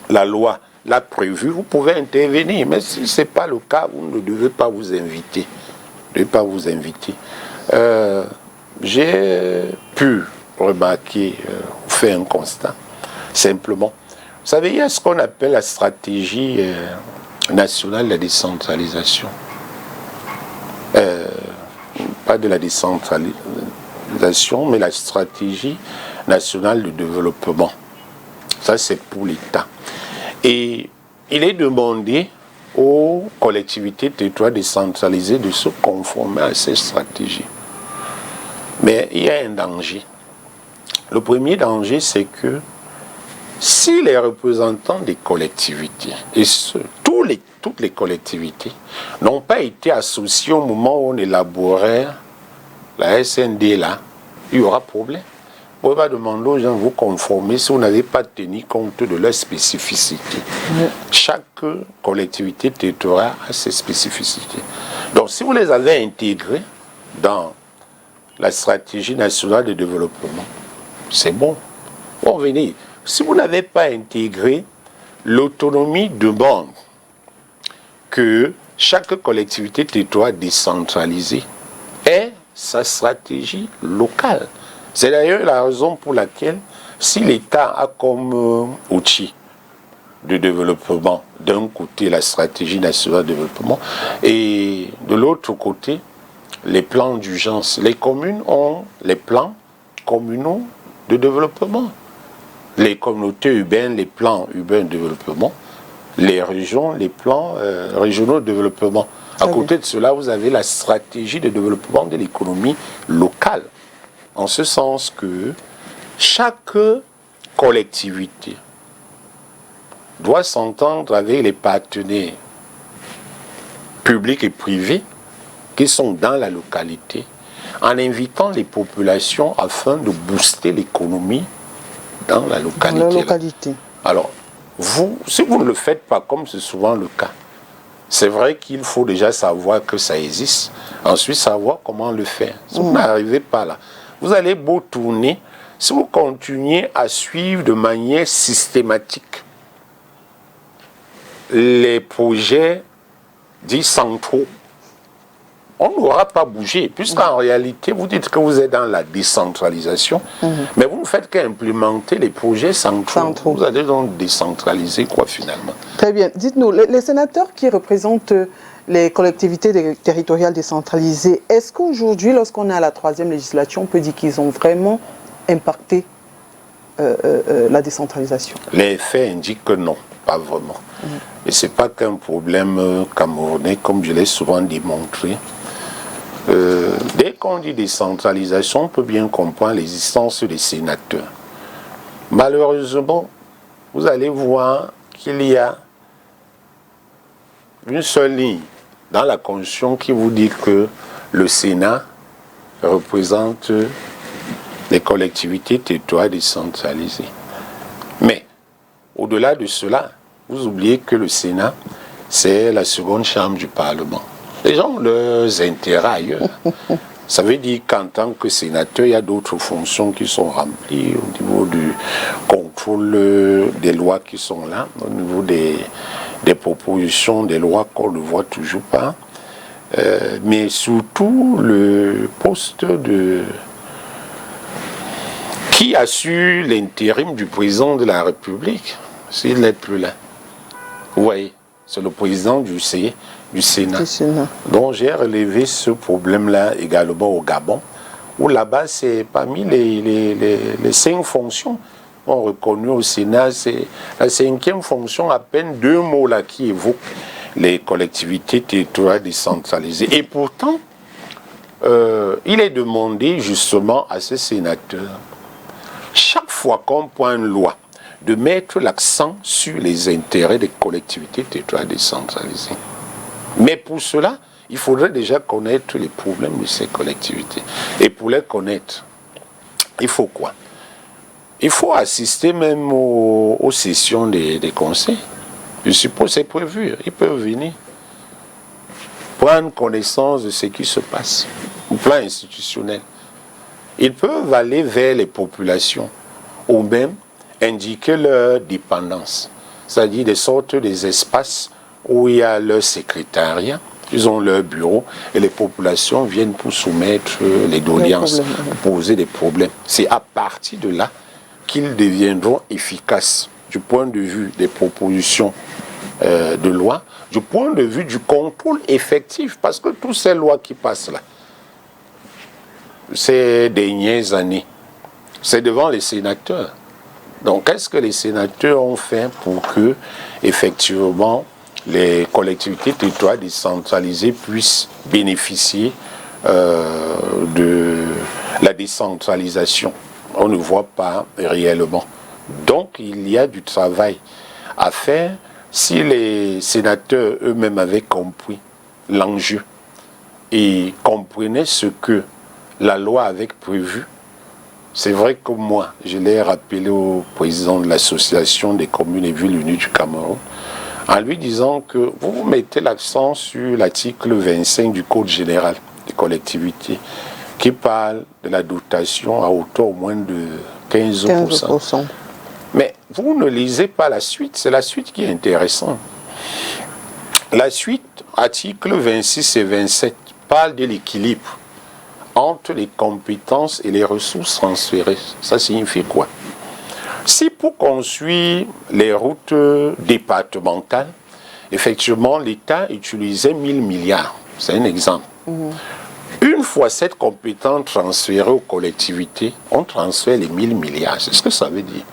la loi l'a prévu, vous pouvez intervenir. Mais si ce n'est pas le cas, vous ne devez pas vous inviter. Vous ne devez pas vous inviter. J'ai pu remarquer, faire un constat, simplement. Vous savez, il y a ce qu'on appelle la stratégie nationale de la décentralisation. Pas de la décentralisation, mais la stratégie nationale de développement. Ça, c'est pour l'État. Et il est demandé aux collectivités territoriales décentralisées de se conformer à ces stratégies. Mais il y a un danger. Le premier danger, c'est que si les représentants des collectivités, et toutes les collectivités, n'ont pas été associés au moment où on élaborait la SND là, il y aura problème. Vous ne pouvez pas demander aux gens de vous conformer si vous n'avez pas tenu compte de leurs spécificités. Chaque collectivité territoriale a ses spécificités. Donc si vous les avez intégrés dans la stratégie nationale de développement, c'est bon. Bon, venez. Si vous n'avez pas intégré, l'autonomie demande que chaque collectivité territoriale décentralisée ait sa stratégie locale. C'est d'ailleurs la raison pour laquelle, si l'État a comme outil de développement, d'un côté la stratégie nationale de développement, et de l'autre côté, les plans d'urgence. Les communes ont les plans communaux de développement. Les communautés urbaines, les plans urbains de développement. Les régions, les plans régionaux de développement. À côté de cela, vous avez la stratégie de développement de l'économie locale. En ce sens que chaque collectivité doit s'entendre avec les partenaires publics et privés qui sont dans la localité, en invitant les populations afin de booster l'économie dans la localité. Alors, si vous ne le faites pas, comme c'est souvent le cas, c'est vrai qu'il faut déjà savoir que ça existe, ensuite savoir comment le faire. Si vous n'arrivez pas là, vous allez beau tourner, si vous continuez à suivre de manière systématique les projets dits centraux, on n'aura pas bougé, puisqu'en réalité, vous dites que vous êtes dans la décentralisation, mais vous ne faites qu'implémenter les projets centraux. Vous allez donc décentraliser quoi finalement? Très bien. Dites-nous, les sénateurs qui représentent les collectivités territoriales décentralisées, est-ce qu'aujourd'hui, lorsqu'on est à la 3e législature, on peut dire qu'ils ont vraiment impacté la décentralisation? Les faits indiquent que non, pas vraiment. Et ce n'est pas qu'un problème camerounais, comme je l'ai souvent démontré. Dès qu'on dit décentralisation, on peut bien comprendre l'existence des sénateurs. Malheureusement, vous allez voir qu'il y a une seule ligne dans la Constitution qui vous dit que le Sénat représente les collectivités territoriales décentralisées. Mais, au-delà de cela, vous oubliez que le Sénat, c'est la seconde chambre du Parlement. Les gens ont leurs intérêts ailleurs. Ça veut dire qu'en tant que sénateur, il y a d'autres fonctions qui sont remplies au niveau du contrôle des lois qui sont là, au niveau des propositions des lois qu'on ne voit toujours pas, mais surtout le poste qui assure l'intérim du président de la République, s'il n'est plus là. Vous voyez, c'est le président du Sénat. Donc j'ai relevé ce problème-là également au Gabon, où là-bas, c'est parmi les 5 fonctions reconnues au Sénat, c'est la 5e fonction, à peine 2 mots là qui évoquent les collectivités territoriales décentralisées. Et pourtant, il est demandé justement à ces sénateurs fois qu'on prend une loi, de mettre l'accent sur les intérêts des collectivités territoriales décentralisées. Mais pour cela, il faudrait déjà connaître les problèmes de ces collectivités. Et pour les connaître, il faut quoi? Il faut assister même aux sessions des conseils. Je suppose que c'est prévu. Ils peuvent venir prendre connaissance de ce qui se passe au plan institutionnel. Ils peuvent aller vers les populations ou même indiquer leur dépendance, c'est-à-dire des sortes des espaces où il y a leur secrétariat, ils ont leur bureau et les populations viennent pour soumettre les doléances, poser des problèmes. C'est à partir de là qu'ils deviendront efficaces du point de vue des propositions de loi, du point de vue du contrôle effectif, parce que toutes ces lois qui passent là, ces dernières années, c'est devant les sénateurs. Donc, qu'est-ce que les sénateurs ont fait pour que, effectivement, les collectivités territoriales décentralisées puissent bénéficier de la décentralisation? On ne voit pas réellement. Donc, il y a du travail à faire. Si les sénateurs eux-mêmes avaient compris l'enjeu et comprenaient ce que la loi avait prévu, c'est vrai que moi, je l'ai rappelé au président de l'association des communes et villes unies du Cameroun, en lui disant que vous mettez l'accent sur l'article 25 du Code général des collectivités, qui parle de la dotation à hauteur au moins de 15%. Mais vous ne lisez pas la suite, c'est la suite qui est intéressante. La suite, articles 26 et 27, parle de l'équilibre entre les compétences et les ressources transférées. Ça signifie quoi? Si pour construire les routes départementales, effectivement, l'État utilisait 1000 milliards, c'est un exemple. Une fois cette compétence transférée aux collectivités, on transfère les 1000 milliards. C'est ce que ça veut dire.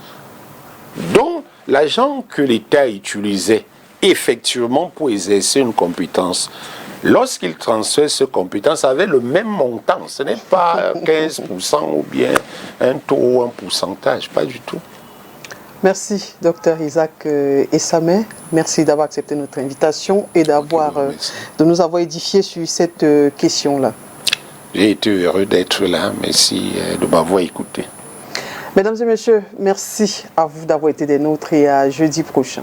Donc, l'argent que l'État utilisait effectivement pour exercer une compétence, lorsqu'il transfère cette compétence, ça avait le même montant. Ce n'est pas 15% ou bien un taux ou un pourcentage, pas du tout. Merci, Dr Isaac Essamé. Merci d'avoir accepté notre invitation et de nous avoir édifié sur cette question-là. J'ai été heureux d'être là. Merci de m'avoir écouté. Mesdames et messieurs, merci à vous d'avoir été des nôtres et à jeudi prochain.